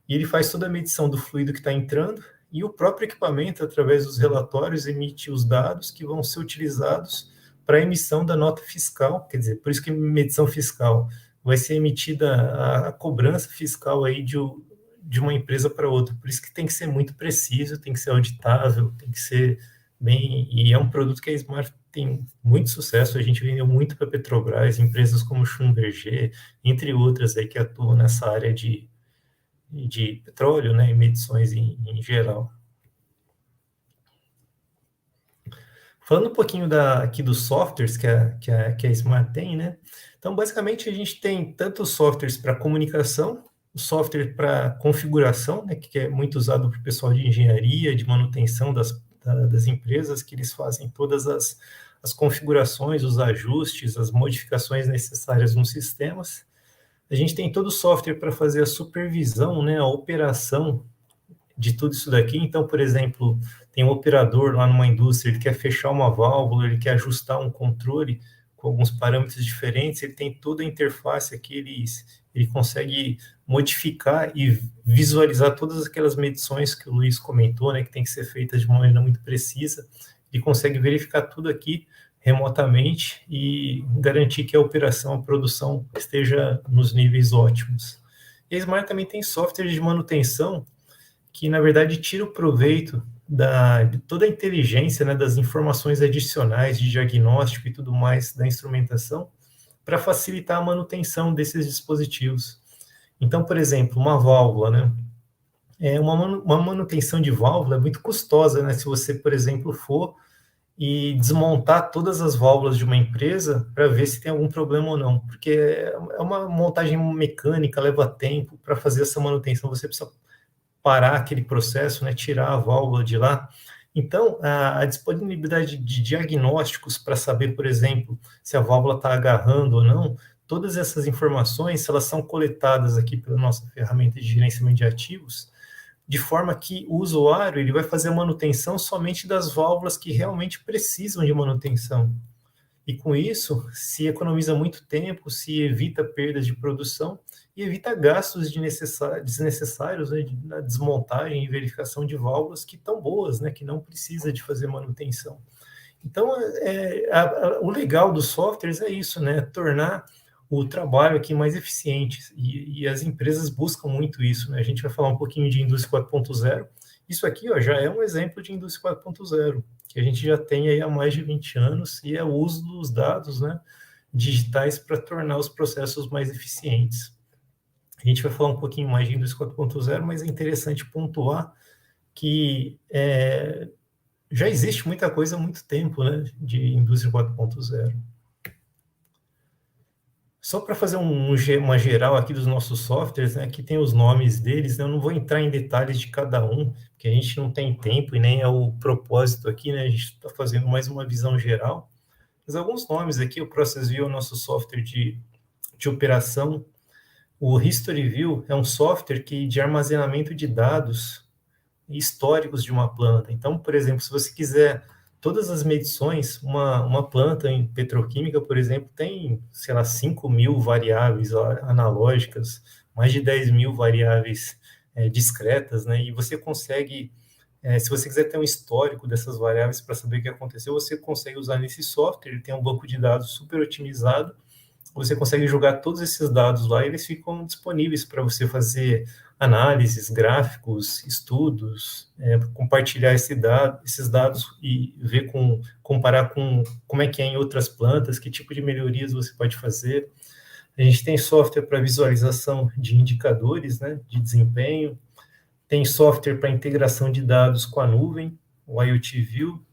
Speaker 3: e ele faz toda a medição do fluido que está entrando, e o próprio equipamento, através dos relatórios, emite os dados que vão ser utilizados para a emissão da nota fiscal, quer dizer, por isso que é medição fiscal, vai ser emitida a cobrança fiscal aí de uma empresa para outra, por isso que tem que ser muito preciso, tem que ser auditável, tem que ser bem, e é um produto que a Smart tem muito sucesso, a gente vendeu muito para a Petrobras, empresas como Schlumberger, entre outras aí que atuam nessa área de petróleo, né, e medições em geral. Falando um pouquinho aqui dos softwares que a Smart tem, né? Então, basicamente, a gente tem tanto softwares para comunicação, o software para configuração, né, que é muito usado para o pessoal de engenharia, de manutenção das empresas, que eles fazem todas as configurações, os ajustes, as modificações necessárias nos sistemas. A gente tem todo o software para fazer a supervisão, né, a operação de tudo isso daqui. Então, por exemplo, tem um operador lá numa indústria, ele quer fechar uma válvula, ele quer ajustar um controle com alguns parâmetros diferentes, ele tem toda a interface aqui, ele consegue modificar e visualizar todas aquelas medições que o Luiz comentou, né, que tem que ser feitas de uma maneira muito precisa, ele consegue verificar tudo aqui remotamente e garantir que a operação, a produção esteja nos níveis ótimos. E a Smart também tem software de manutenção que, na verdade, tira o proveito de toda a inteligência, né, das informações adicionais de diagnóstico e tudo mais da instrumentação para facilitar a manutenção desses dispositivos. Então, por exemplo, uma válvula, né? Uma manutenção de válvula é muito custosa, né? Se você, por exemplo, for e desmontar todas as válvulas de uma empresa para ver se tem algum problema ou não, porque é uma montagem mecânica, leva tempo para fazer essa manutenção, você precisa parar aquele processo, né, tirar a válvula de lá. Então, a disponibilidade de diagnósticos para saber, por exemplo, se a válvula está agarrando ou não, todas essas informações, elas são coletadas aqui pela nossa ferramenta de gerenciamento de ativos, de forma que o usuário ele vai fazer a manutenção somente das válvulas que realmente precisam de manutenção. E com isso, se economiza muito tempo, se evita perdas de produção e evita gastos desnecessários, né, na desmontagem e verificação de válvulas que estão boas, né, que não precisa de fazer manutenção. Então, o legal dos softwares é isso, né, tornar o trabalho aqui mais eficiente, e as empresas buscam muito isso, né? A gente vai falar um pouquinho de indústria 4.0, isso aqui ó, já é um exemplo de indústria 4.0, que a gente já tem aí há mais de 20 anos, e é o uso dos dados, né, digitais para tornar os processos mais eficientes. A gente vai falar um pouquinho mais de indústria 4.0, mas é interessante pontuar que já existe muita coisa há muito tempo, né, de indústria 4.0. Só para fazer uma geral aqui dos nossos softwares, né, aqui tem os nomes deles, né, eu não vou entrar em detalhes de cada um, porque a gente não tem tempo e nem é o propósito aqui, né, a gente está fazendo mais uma visão geral. Mas alguns nomes aqui, o Process View é o nosso software de operação, o History View é um software de armazenamento de dados históricos de uma planta. Então, por exemplo, se você quiser todas as medições, uma planta em petroquímica, por exemplo, tem, sei lá, 5.000 variáveis analógicas, mais de 10.000 variáveis discretas, né? E você consegue, se você quiser ter um histórico dessas variáveis para saber o que aconteceu, você consegue usar nesse software, ele tem um banco de dados super otimizado, você consegue jogar todos esses dados lá e eles ficam disponíveis para você fazer análises, gráficos, estudos, compartilhar esses dados e ver comparar com como é que é em outras plantas, que tipo de melhorias você pode fazer. A gente tem software para visualização de indicadores, né, de desempenho, tem software para integração de dados com a nuvem, o IoT View,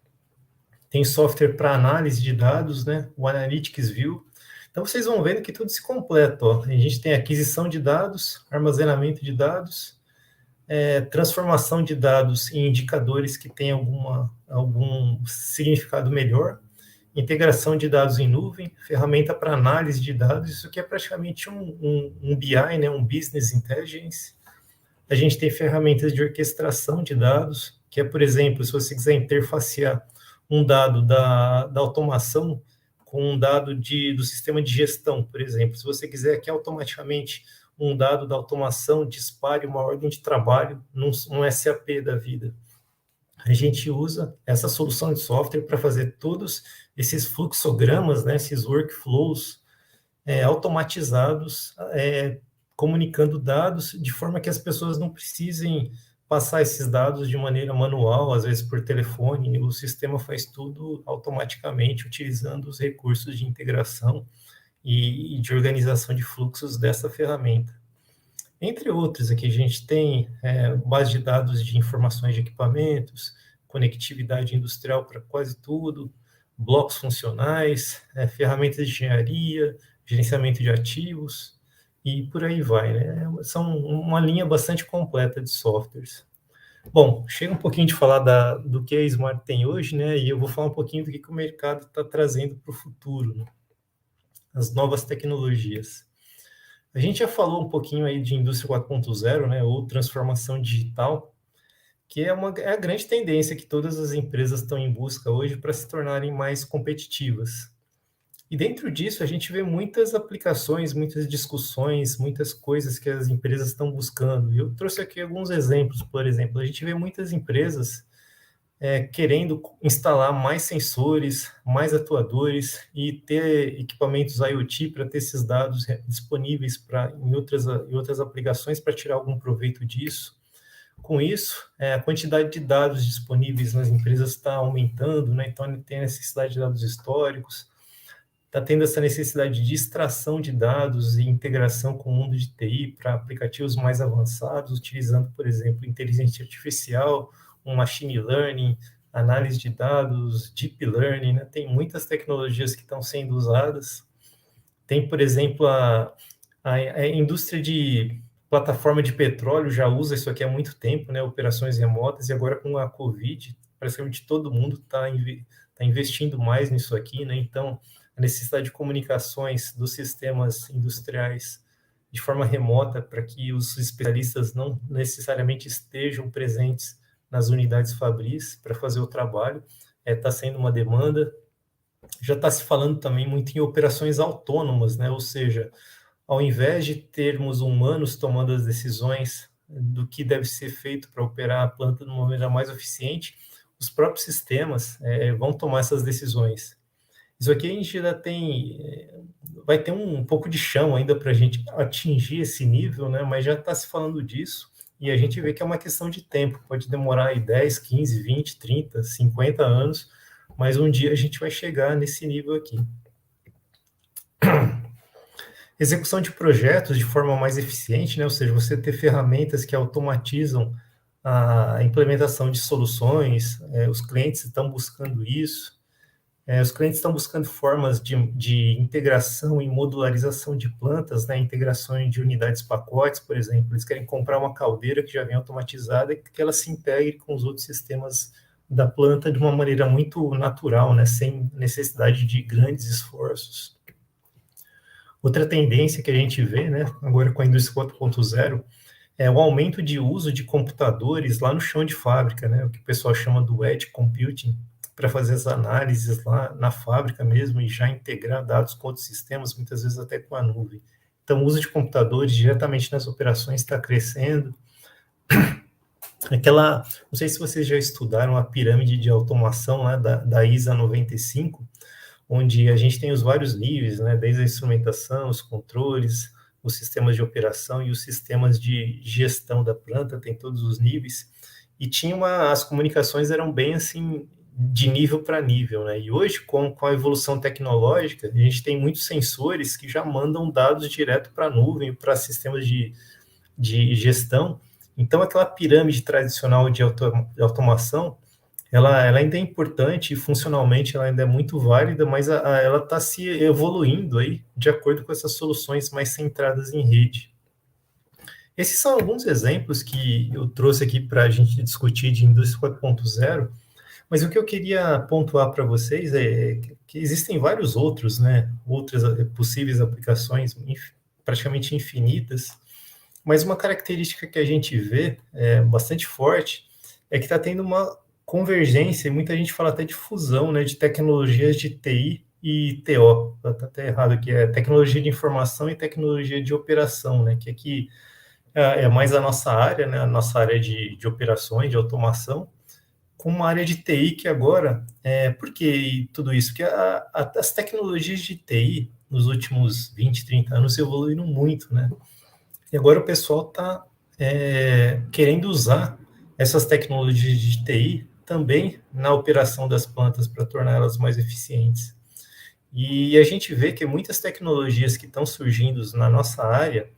Speaker 3: tem software para análise de dados, né, o Analytics View. Então, vocês vão vendo que tudo se completa. Ó. A gente tem aquisição de dados, armazenamento de dados, transformação de dados em indicadores que têm algum significado melhor, integração de dados em nuvem, ferramenta para análise de dados, isso aqui é praticamente um BI, né, um Business Intelligence. A gente tem ferramentas de orquestração de dados, que é, por exemplo, se você quiser interfacear um dado da automação com um dado do sistema de gestão, por exemplo. Se você quiser que automaticamente um dado da automação dispare uma ordem de trabalho num SAP da vida. A gente usa essa solução de software para fazer todos esses fluxogramas, né, esses workflows automatizados, comunicando dados de forma que as pessoas não precisem passar esses dados de maneira manual, às vezes por telefone, o sistema faz tudo automaticamente, utilizando os recursos de integração e de organização de fluxos dessa ferramenta. Entre outros, aqui a gente tem base de dados de informações de equipamentos, conectividade industrial para quase tudo, blocos funcionais, ferramentas de engenharia, gerenciamento de ativos, e por aí vai, né? São uma linha bastante completa de softwares. Bom, chega um pouquinho de falar do que a Smart tem hoje, né? E eu vou falar um pouquinho do que o mercado está trazendo para o futuro, né? As novas tecnologias. A gente já falou um pouquinho aí de indústria 4.0, né? Ou transformação digital. que é a grande tendência que todas as empresas estão em busca hoje para se tornarem mais competitivas. E dentro disso, a gente vê muitas aplicações, muitas discussões, muitas coisas que as empresas estão buscando. E eu trouxe aqui alguns exemplos, por exemplo, a gente vê muitas empresas querendo instalar mais sensores, mais atuadores e ter equipamentos IoT para ter esses dados disponíveis em outras aplicações para tirar algum proveito disso. Com isso, a quantidade de dados disponíveis nas empresas está aumentando, né? Então tem a necessidade de dados históricos, está tendo essa necessidade de extração de dados e integração com o mundo de TI para aplicativos mais avançados, utilizando, por exemplo, inteligência artificial, um machine learning, análise de dados, deep learning, né? Tem muitas tecnologias que estão sendo usadas. Tem, por exemplo, a indústria de plataforma de petróleo já usa isso aqui há muito tempo, né? Operações remotas, e agora com a Covid, praticamente todo mundo está investindo mais nisso aqui, né? Então, a necessidade de comunicações dos sistemas industriais de forma remota para que os especialistas não necessariamente estejam presentes nas unidades fabris para fazer o trabalho, está sendo uma demanda. Já está se falando também muito em operações autônomas, né? Ou seja, ao invés de termos humanos tomando as decisões do que deve ser feito para operar a planta de uma maneira mais eficiente, os próprios sistemas vão tomar essas decisões. Isso aqui a gente ainda vai ter um pouco de chão ainda para a gente atingir esse nível, né? Mas já está se falando disso, e a gente vê que é uma questão de tempo, pode demorar aí 10, 15, 20, 30, 50 anos, mas um dia a gente vai chegar nesse nível aqui. Execução de projetos de forma mais eficiente, né? Ou seja, você ter ferramentas que automatizam a implementação de soluções, os clientes estão buscando isso. Os clientes estão buscando formas de integração e modularização de plantas, né? Integração de unidades pacotes, por exemplo. Eles querem comprar uma caldeira que já vem automatizada e que ela se integre com os outros sistemas da planta de uma maneira muito natural, né? Sem necessidade de grandes esforços. Outra tendência que a gente vê, né, agora com a indústria 4.0, é o aumento de uso de computadores lá no chão de fábrica, né? O que o pessoal chama do edge computing, para fazer as análises lá na fábrica mesmo e já integrar dados com outros sistemas, muitas vezes até com a nuvem. Então, o uso de computadores diretamente nas operações está crescendo. Não sei se vocês já estudaram a pirâmide de automação lá da ISA 95, onde a gente tem os vários níveis, né, desde a instrumentação, os controles, os sistemas de operação e os sistemas de gestão da planta, tem todos os níveis, e as comunicações eram bem assim, de nível para nível, né? E hoje, com a evolução tecnológica, a gente tem muitos sensores que já mandam dados direto para a nuvem, para sistemas de gestão. Então, aquela pirâmide tradicional de automação, ela ainda é importante e funcionalmente ela ainda é muito válida, mas ela está se evoluindo aí de acordo com essas soluções mais centradas em rede. Esses são alguns exemplos que eu trouxe aqui para a gente discutir de indústria 4.0, mas o que eu queria pontuar para vocês é que existem vários outros, né, outras possíveis aplicações praticamente infinitas, mas uma característica que a gente vê bastante forte é que está tendo uma convergência, e muita gente fala até de fusão, né, de tecnologias de TI e TO, está até errado aqui, tecnologia de informação e tecnologia de operação, né, que aqui é mais a nossa área, né, a nossa área de operações, de automação, com uma área de TI que agora, por que tudo isso? Porque as tecnologias de TI, nos últimos 20, 30 anos, evoluíram muito, né, e agora o pessoal está querendo usar essas tecnologias de TI também na operação das plantas para torná-las mais eficientes. E a gente vê que muitas tecnologias que estão surgindo na nossa área,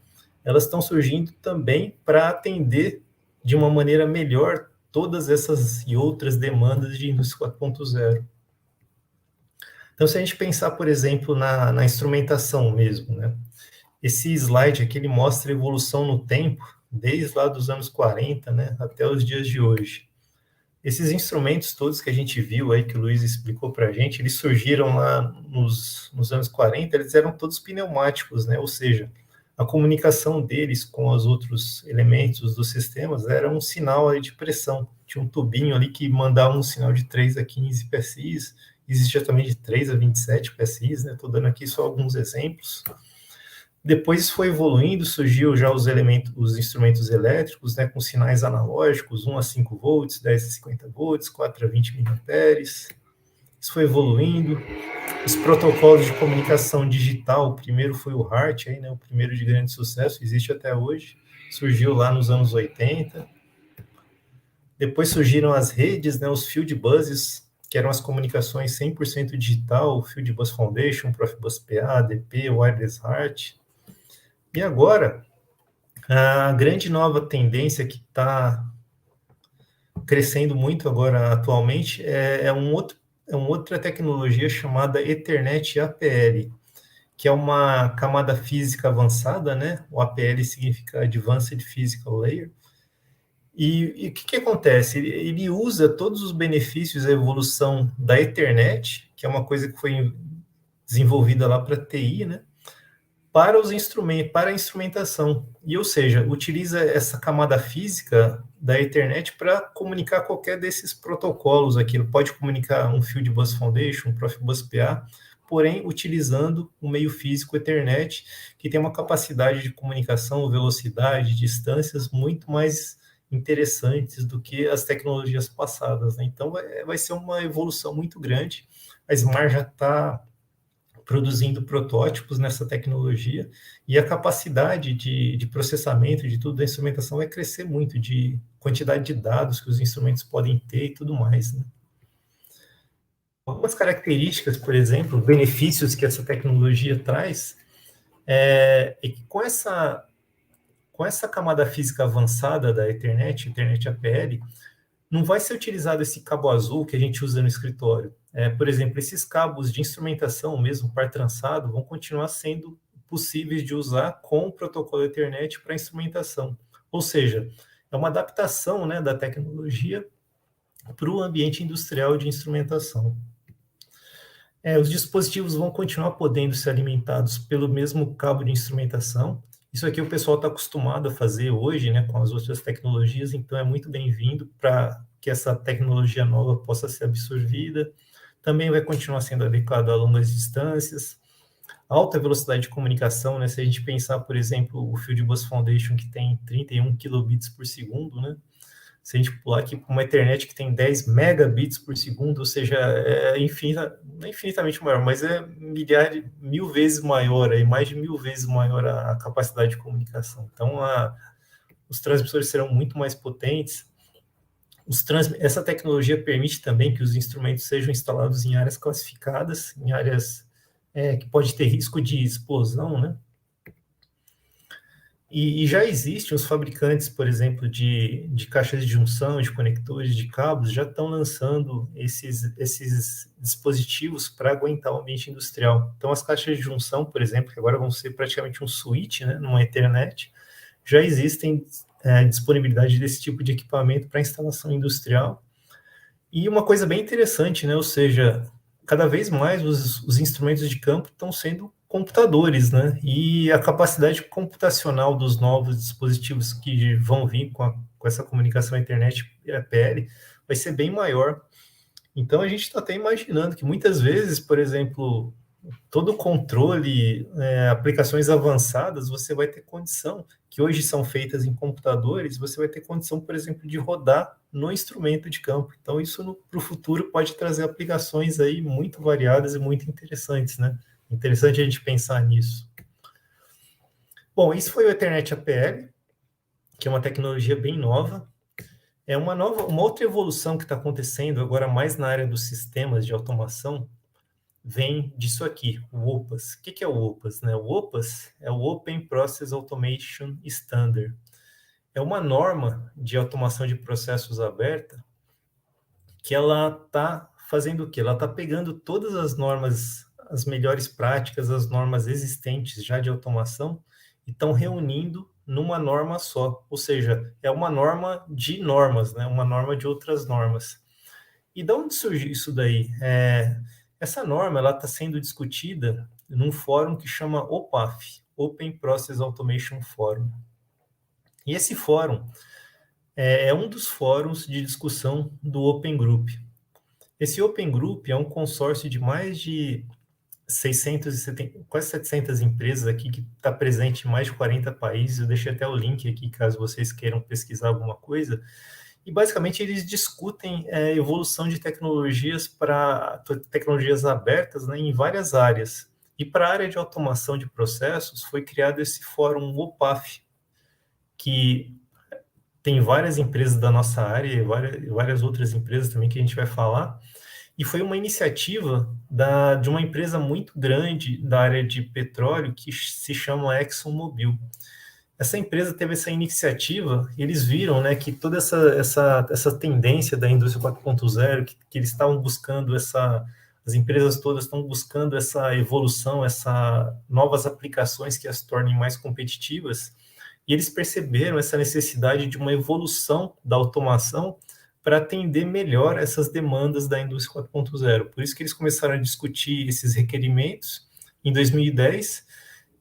Speaker 3: elas estão surgindo também para atender de uma maneira melhor todas essas e outras demandas de indústria 4.0. Então, se a gente pensar, por exemplo, na instrumentação mesmo, né? Esse slide aqui, ele mostra a evolução no tempo, desde lá dos anos 40, né, até os dias de hoje. Esses instrumentos todos que a gente viu aí, que o Luiz explicou para a gente, eles surgiram lá nos anos 40, eles eram todos pneumáticos, né, ou seja, a comunicação deles com os outros elementos dos sistemas era um sinal aí de pressão. Tinha um tubinho ali que mandava um sinal de 3 a 15 PSIs, existia também de 3 a 27 PSIs, né? Estou dando aqui só alguns exemplos. Depois foi evoluindo, surgiu já os instrumentos elétricos, né, com sinais analógicos, 1 a 5 volts, 10 a 50 volts, 4 a 20 miliamperes. Isso foi evoluindo. Os protocolos de comunicação digital, o primeiro foi o HART, aí, né, o primeiro de grande sucesso, existe até hoje, surgiu lá nos anos 80. Depois surgiram as redes, né, os Field Buses, que eram as comunicações 100% digital, o Field Bus Foundation, Profibus PA, DP, Wireless HART. E agora, a grande nova tendência que está crescendo muito agora atualmente é uma outra tecnologia chamada Ethernet APL, que é uma camada física avançada, né? O APL significa Advanced Physical Layer. E o que acontece? Ele usa todos os benefícios da evolução da Ethernet, que é uma coisa que foi desenvolvida lá para TI, né? Para os instrumentos, para a instrumentação. E, ou seja, utiliza essa camada física da Ethernet para comunicar qualquer desses protocolos aqui. Ele pode comunicar um Field Bus Foundation, um Profibus PA, porém utilizando o meio físico Ethernet, que tem uma capacidade de comunicação, velocidade, distâncias muito mais interessantes do que as tecnologias passadas, né? Então, vai ser uma evolução muito grande. A Smart já está produzindo protótipos nessa tecnologia, e a capacidade de processamento de tudo da instrumentação vai crescer muito, de quantidade de dados que os instrumentos podem ter e tudo mais, né? Algumas características, por exemplo, benefícios que essa tecnologia traz, é que com essa camada física avançada da Ethernet APL, não vai ser utilizado esse cabo azul que a gente usa no escritório. Por exemplo, esses cabos de instrumentação, mesmo par trançado, vão continuar sendo possíveis de usar com o protocolo Ethernet para instrumentação. Ou seja, é uma adaptação, né, da tecnologia para o ambiente industrial de instrumentação. Os dispositivos vão continuar podendo ser alimentados pelo mesmo cabo de instrumentação. Isso aqui o pessoal está acostumado a fazer hoje, né, com as outras tecnologias, então é muito bem-vindo para que essa tecnologia nova possa ser absorvida. Também vai continuar sendo adequado a longas distâncias, alta velocidade de comunicação, né? Se a gente pensar, por exemplo, o Field Bus Foundation, que tem 31 kilobits por segundo, né? Se a gente pular aqui para uma Ethernet que tem 10 megabits por segundo, ou seja, não é infinitamente maior, mas é mil vezes maior, mais de 1000 vezes maior a capacidade de comunicação. Então, os transmissores serão muito mais potentes. Essa tecnologia permite também que os instrumentos sejam instalados em áreas classificadas, em áreas que pode ter risco de explosão, né? E já existem os fabricantes, por exemplo, de caixas de junção, de conectores, de cabos, já estão lançando esses dispositivos para aguentar o ambiente industrial. Então, as caixas de junção, por exemplo, que agora vão ser praticamente um switch, né, numa Ethernet, já existem disponibilidade desse tipo de equipamento para instalação industrial. E uma coisa bem interessante, né, ou seja, cada vez mais os instrumentos de campo estão sendo computadores, né? E a capacidade computacional dos novos dispositivos que vão vir com essa comunicação internet APL vai ser bem maior. Então, a gente está até imaginando que muitas vezes, por exemplo, todo o controle, aplicações avançadas, você vai ter condição, que hoje são feitas em computadores, você vai ter condição, por exemplo, de rodar no instrumento de campo. Então, isso para o futuro pode trazer aplicações aí muito variadas e muito interessantes, né? Interessante a gente pensar nisso. Bom, isso foi o Ethernet APL, que é uma tecnologia bem nova. É uma outra evolução que está acontecendo agora mais na área dos sistemas de automação, vem disso aqui, o OPAS. O que é o OPAS, né? O OPAS é o Open Process Automation Standard. É uma norma de automação de processos aberta que ela está fazendo o quê? Ela está pegando todas as normas, as melhores práticas, as normas existentes já de automação, e estão reunindo numa norma só. Ou seja, é uma norma de normas, né? Uma norma de outras normas. E de onde surgiu isso daí? Essa norma está sendo discutida num fórum que chama OPAF, Open Process Automation Forum. E esse fórum é um dos fóruns de discussão do Open Group. Esse Open Group é um consórcio de mais de 670, quase 700 empresas aqui, que está presente em mais de 40 países. Eu deixei até o link aqui, caso vocês queiram pesquisar alguma coisa. E, basicamente, eles discutem evolução de tecnologias para tecnologias abertas, né, em várias áreas. E para a área de automação de processos, foi criado esse fórum OPAF, que tem várias empresas da nossa área e várias outras empresas também que a gente vai falar. E foi uma iniciativa de uma empresa muito grande da área de petróleo que se chama ExxonMobil. Essa empresa teve essa iniciativa e eles viram, né, que toda essa tendência da indústria 4.0, que eles estavam buscando as empresas todas estão buscando essa evolução, novas aplicações que as tornem mais competitivas, e eles perceberam essa necessidade de uma evolução da automação para atender melhor essas demandas da indústria 4.0. Por isso que eles começaram a discutir esses requerimentos em 2010,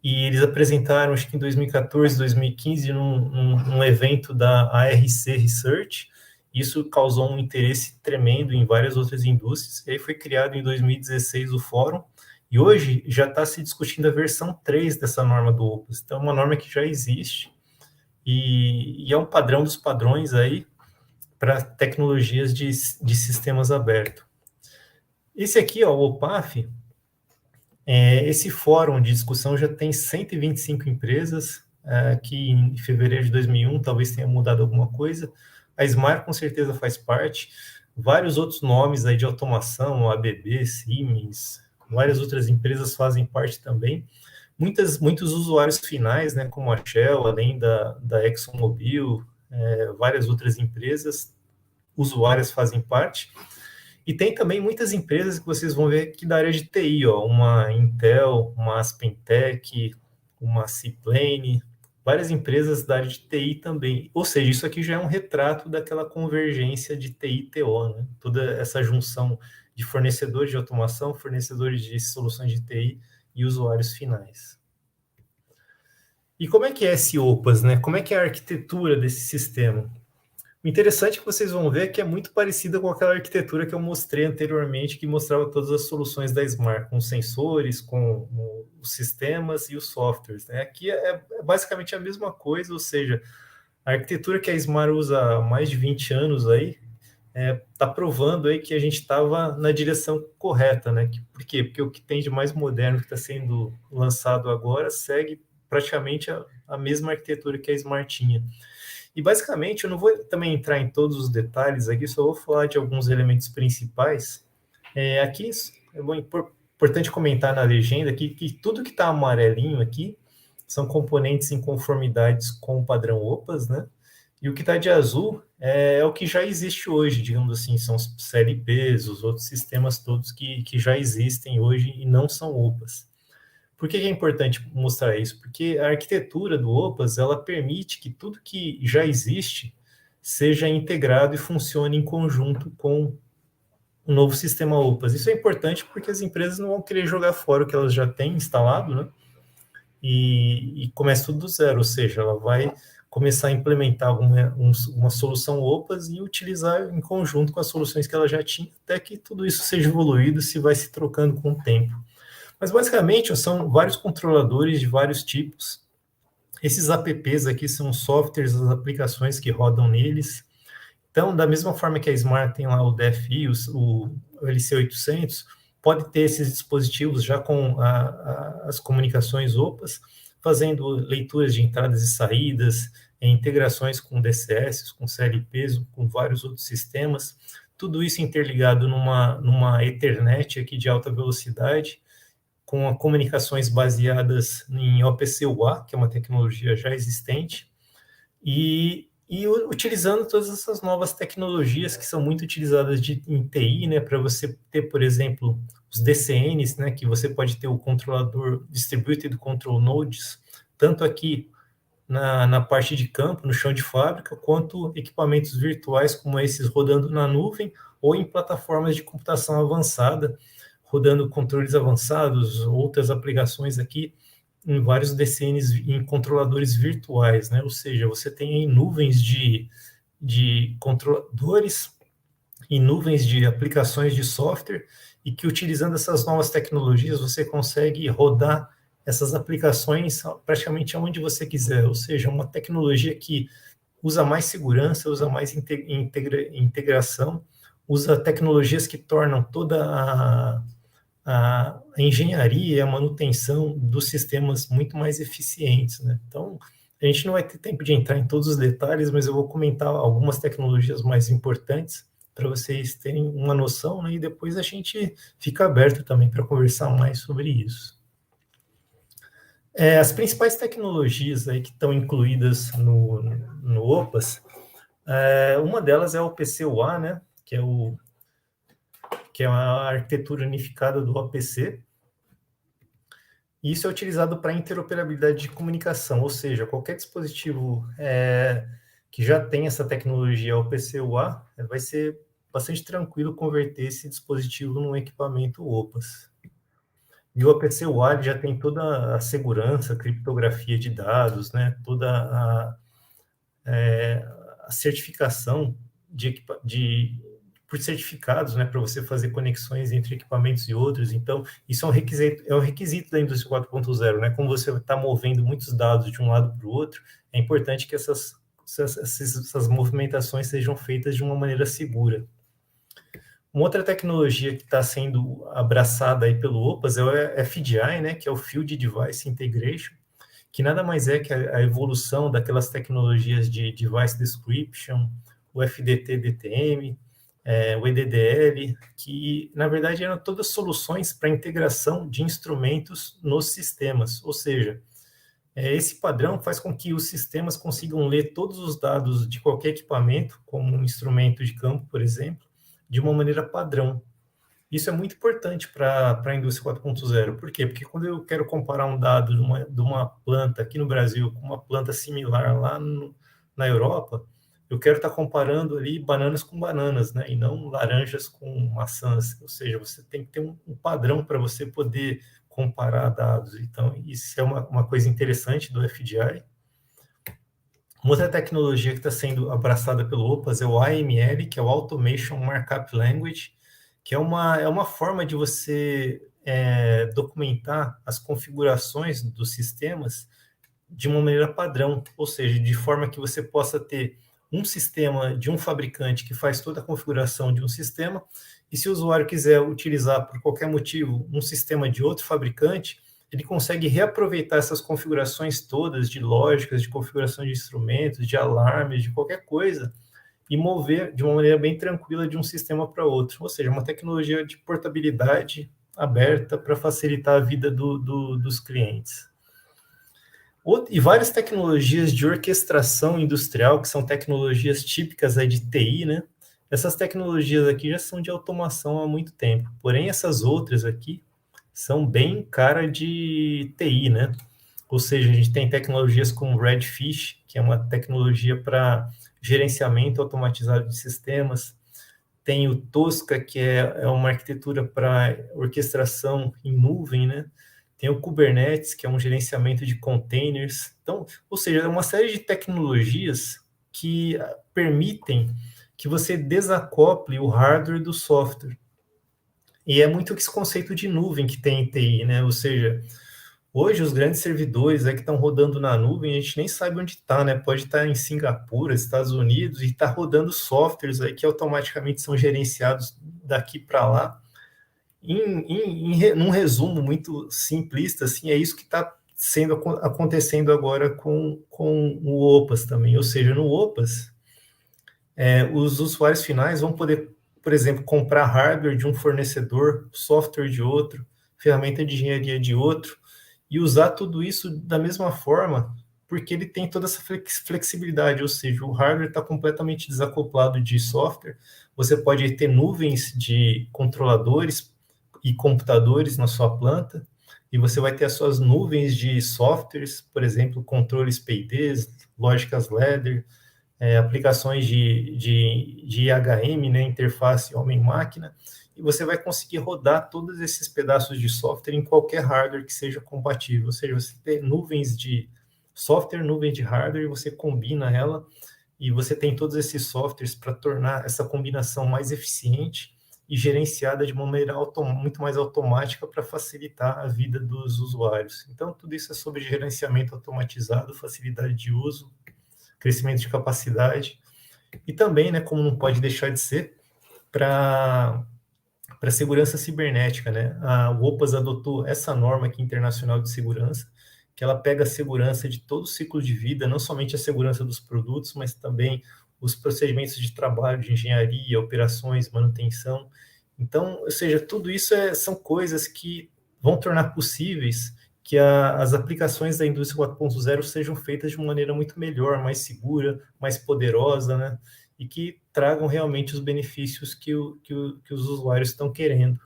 Speaker 3: e eles apresentaram, acho que em 2014, 2015, num evento da ARC Research. Isso causou um interesse tremendo em várias outras indústrias, e aí foi criado em 2016 o fórum, e hoje já está se discutindo a versão 3 dessa norma do OPAS. Então, é uma norma que já existe, e é um padrão dos padrões aí para tecnologias de sistemas abertos. Esse aqui, ó, o OPAF, esse fórum de discussão já tem 125 empresas, que em fevereiro de 2001 talvez tenha mudado alguma coisa. A Smar com certeza faz parte, vários outros nomes aí de automação, ABB, Siemens, várias outras empresas fazem parte também. Muitos usuários finais, né, como a Shell, além da ExxonMobil, várias outras empresas usuárias fazem parte. E tem também muitas empresas que vocês vão ver aqui da área de TI, ó, uma Intel, uma AspenTech, uma Cplane, várias empresas da área de TI também. Ou seja, isso aqui já é um retrato daquela convergência de TI e TO, né? Toda essa junção de fornecedores de automação, fornecedores de soluções de TI e usuários finais. E como é que é esse OPAS, né? Como é que é a arquitetura desse sistema? O interessante é que vocês vão ver que é muito parecida com aquela arquitetura que eu mostrei anteriormente, que mostrava todas as soluções da Smart, com os sensores, com os sistemas e os softwares, né? Aqui é basicamente a mesma coisa, ou seja, a arquitetura que a Smart usa há mais de 20 anos aí, está provando aí que a gente estava na direção correta, né? Por quê? Porque o que tem de mais moderno que está sendo lançado agora segue praticamente a mesma arquitetura que a Smart tinha. E, basicamente, eu não vou também entrar em todos os detalhes aqui, só vou falar de alguns elementos principais. Aqui é importante comentar na legenda aqui que tudo que está amarelinho aqui são componentes em conformidades com o padrão OPAS, né? E o que está de azul é o que já existe hoje, digamos assim, são os CLPs, os outros sistemas todos que já existem hoje e não são OPAS. Por que é importante mostrar isso? Porque a arquitetura do OPAS, ela permite que tudo que já existe seja integrado e funcione em conjunto com um novo sistema OPAS. Isso é importante porque as empresas não vão querer jogar fora o que elas já têm instalado, né? E começa tudo do zero, ou seja, ela vai começar a implementar uma solução OPAS e utilizar em conjunto com as soluções que ela já tinha, até que tudo isso seja evoluído, se vai se trocando com o tempo. Mas, basicamente, são vários controladores de vários tipos. Esses apps aqui são softwares, as aplicações que rodam neles. Então, da mesma forma que a Smart tem lá o DFI, o LC800, pode ter esses dispositivos já com as comunicações OPAS, fazendo leituras de entradas e saídas, integrações com DCS, com CLPs, com vários outros sistemas. Tudo isso interligado numa Ethernet aqui de alta velocidade, com comunicações baseadas em OPC-UA, que é uma tecnologia já existente, e utilizando todas essas novas tecnologias que são muito utilizadas em TI, né, para você ter, por exemplo, os DCNs, né, que você pode ter o controlador Distributed Control Nodes, tanto aqui na parte de campo, no chão de fábrica, quanto equipamentos virtuais como esses rodando na nuvem ou em plataformas de computação avançada, rodando controles avançados, outras aplicações aqui em vários DCNs, em controladores virtuais, né? Ou seja, você tem aí nuvens de de controladores e nuvens de aplicações de software, e que utilizando essas novas tecnologias você consegue rodar essas aplicações praticamente aonde você quiser, ou seja, uma tecnologia que usa mais segurança, usa mais integração, usa tecnologias que tornam toda a engenharia e a manutenção dos sistemas muito mais eficientes, né? Então, a gente não vai ter tempo de entrar em todos os detalhes, mas eu vou comentar algumas tecnologias mais importantes para vocês terem uma noção, né? E depois a gente fica aberto também para conversar mais sobre isso. As principais tecnologias aí que estão incluídas no OPAS, uma delas é o PCUA, né? Que é a arquitetura unificada do OPC. E isso é utilizado para interoperabilidade de comunicação, ou seja, qualquer dispositivo que já tem essa tecnologia OPC-UA, vai ser bastante tranquilo converter esse dispositivo num equipamento OPAS. E o OPC-UA já tem toda a segurança, a criptografia de dados, né, toda a certificação por certificados, né, para você fazer conexões entre equipamentos e outros. Então, isso é um requisito da indústria 4.0, né? Como você está movendo muitos dados de um lado para o outro, é importante que essas movimentações sejam feitas de uma maneira segura. Uma outra tecnologia que está sendo abraçada aí pelo OPAS é o FDI, né, que é o Field Device Integration, que nada mais é que a evolução daquelas tecnologias de Device Description, o FDT-DTM, o EDDL, que, na verdade, eram todas soluções para integração de instrumentos nos sistemas. Ou seja, esse padrão faz com que os sistemas consigam ler todos os dados de qualquer equipamento, como um instrumento de campo, por exemplo, de uma maneira padrão. Isso é muito importante para a indústria 4.0. Por quê? Porque quando eu quero comparar um dado de uma planta aqui no Brasil com uma planta similar lá na Europa, eu quero estar comparando ali bananas com bananas, né? E não laranjas com maçãs. Ou seja, você tem que ter um padrão para você poder comparar dados. Então, isso é uma coisa interessante do FDI. Uma outra tecnologia que está sendo abraçada pelo OPAS é o AML, que é o Automation Markup Language, que é uma forma de você documentar as configurações dos sistemas de uma maneira padrão, ou seja, de forma que você possa ter um sistema de um fabricante que faz toda a configuração de um sistema, e se o usuário quiser utilizar, por qualquer motivo, um sistema de outro fabricante, ele consegue reaproveitar essas configurações todas de lógicas, de configuração de instrumentos, de alarmes, de qualquer coisa, e mover de uma maneira bem tranquila de um sistema para outro. Ou seja, uma tecnologia de portabilidade aberta para facilitar a vida dos clientes. E várias tecnologias de orquestração industrial, que são tecnologias típicas aí de TI, né? Essas tecnologias aqui já são de automação há muito tempo. Porém, essas outras aqui são bem cara de TI, né? Ou seja, a gente tem tecnologias como Redfish, que é uma tecnologia para gerenciamento automatizado de sistemas. Tem o Tosca, que é uma arquitetura para orquestração em nuvem, né? Tem o Kubernetes, que é um gerenciamento de containers. Então, ou seja, é uma série de tecnologias que permitem que você desacople o hardware do software. E é muito esse conceito de nuvem que tem em TI, né? Ou seja, hoje os grandes servidores que estão rodando na nuvem, a gente nem sabe onde está, né? Pode estar em Singapura, Estados Unidos, e está rodando softwares aí que automaticamente são gerenciados daqui para lá. Num resumo muito simplista, assim, é isso que está acontecendo agora com o OPAS também. Ou seja, no OPAS, os usuários finais vão poder, por exemplo, comprar hardware de um fornecedor, software de outro, ferramenta de engenharia de outro, e usar tudo isso da mesma forma, porque ele tem toda essa flexibilidade, ou seja, o hardware está completamente desacoplado de software, você pode ter nuvens de controladores e computadores na sua planta, e você vai ter as suas nuvens de softwares, por exemplo, controles PIDs, lógicas ladder, aplicações de IHM, né, interface homem-máquina, e você vai conseguir rodar todos esses pedaços de software em qualquer hardware que seja compatível, ou seja, você tem nuvens de software, nuvem de hardware, e você combina ela e você tem todos esses softwares para tornar essa combinação mais eficiente e gerenciada de uma maneira muito mais automática para facilitar a vida dos usuários. Então, tudo isso é sobre gerenciamento automatizado, facilidade de uso, crescimento de capacidade, e também, né, como não pode deixar de ser, para segurança cibernética, né? O OPAS adotou essa norma aqui internacional de segurança, que ela pega a segurança de todo o ciclo de vida, não somente a segurança dos produtos, mas também os procedimentos de trabalho, de engenharia, operações, manutenção. Então, ou seja, tudo isso são coisas que vão tornar possíveis que as aplicações da indústria 4.0 sejam feitas de uma maneira muito melhor, mais segura, mais poderosa, né? E que tragam realmente os benefícios que os usuários estão querendo.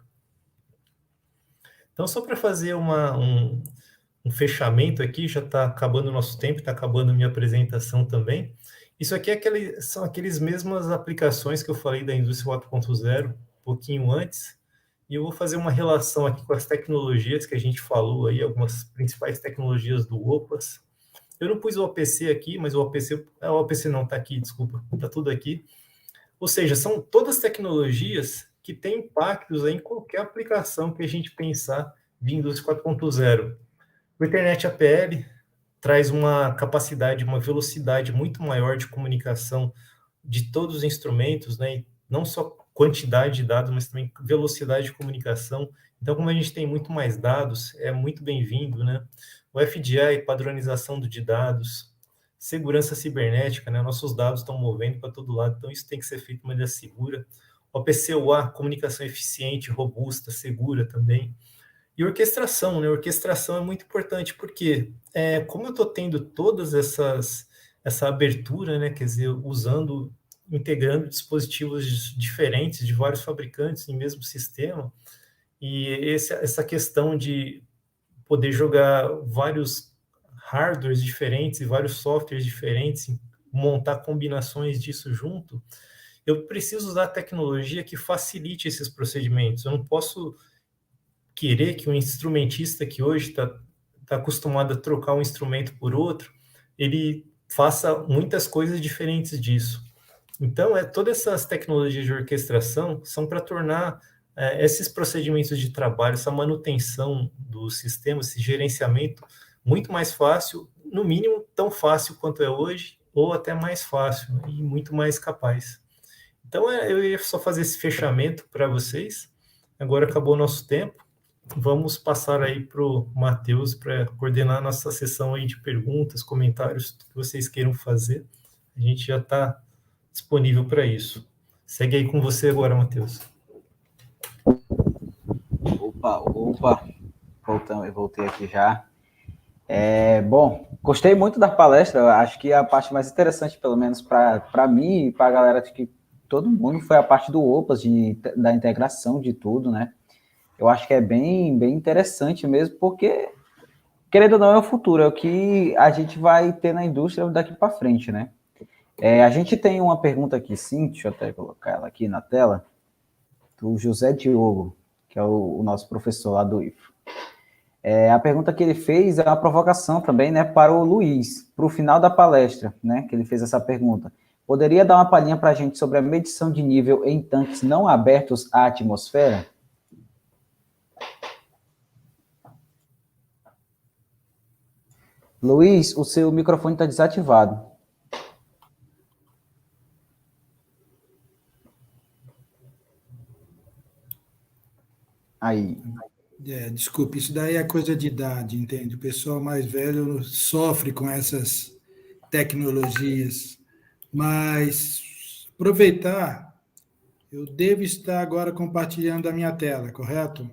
Speaker 3: Então, só para fazer um fechamento aqui, já está acabando o nosso tempo, está acabando a minha apresentação também. Isso aqui são aquelas mesmas aplicações que eu falei da indústria 4.0, um pouquinho antes, e eu vou fazer uma relação aqui com as tecnologias que a gente falou aí, algumas principais tecnologias do OPAS. Eu não pus o OPC aqui, mas o OPC não está aqui, desculpa, está tudo aqui. Ou seja, são todas tecnologias que têm impactos em qualquer aplicação que a gente pensar de indústria 4.0. O Internet APL traz uma capacidade, uma velocidade muito maior de comunicação de todos os instrumentos, né? E não só quantidade de dados, mas também velocidade de comunicação. Então, como a gente tem muito mais dados, é muito bem-vindo, né? O FDI, padronização de dados, segurança cibernética, né? Nossos dados estão movendo para todo lado, então isso tem que ser feito de maneira segura. O PCUA, comunicação eficiente, robusta, segura também. E orquestração, né? Orquestração é muito importante, porque como eu estou tendo todas essa abertura, né? Quer dizer, integrando dispositivos diferentes de vários fabricantes em mesmo sistema, e essa questão de poder jogar vários hardwares diferentes e vários softwares diferentes, montar combinações disso junto, eu preciso usar tecnologia que facilite esses procedimentos. Eu não posso querer que um instrumentista que hoje está acostumado a trocar um instrumento por outro, ele faça muitas coisas diferentes disso. Então, todas essas tecnologias de orquestração são para tornar esses procedimentos de trabalho, essa manutenção do sistema, esse gerenciamento, muito mais fácil, no mínimo tão fácil quanto é hoje, ou até mais fácil, né, e muito mais capaz. Então, eu ia só fazer esse fechamento para vocês. Agora acabou o nosso tempo. Vamos passar aí para o Matheus para coordenar a nossa sessão aí de perguntas, comentários, que vocês queiram fazer. A gente já está disponível para isso. Segue aí com você agora, Matheus.
Speaker 1: Opa, voltei aqui já. Bom, gostei muito da palestra, acho que a parte mais interessante, pelo menos para mim e para a galera, acho que todo mundo, foi a parte do OPAS, da integração de tudo, né? Eu acho que é bem, bem interessante mesmo, porque, querendo ou não, é o futuro, é o que a gente vai ter na indústria daqui para frente, né? A gente tem uma pergunta aqui, sim, deixa eu até colocar ela aqui na tela, do José Diogo, que é o nosso professor lá do IFRO. A pergunta que ele fez é uma provocação também, né, para o Luiz, para o final da palestra, né, que ele fez essa pergunta. Poderia dar uma palhinha para a gente sobre a medição de nível em tanques não abertos à atmosfera? Luiz, o seu microfone está desativado. Aí.
Speaker 2: Desculpe, isso daí é coisa de idade, entende? O pessoal mais velho sofre com essas tecnologias. Mas, aproveitar, eu devo estar agora compartilhando a minha tela, correto?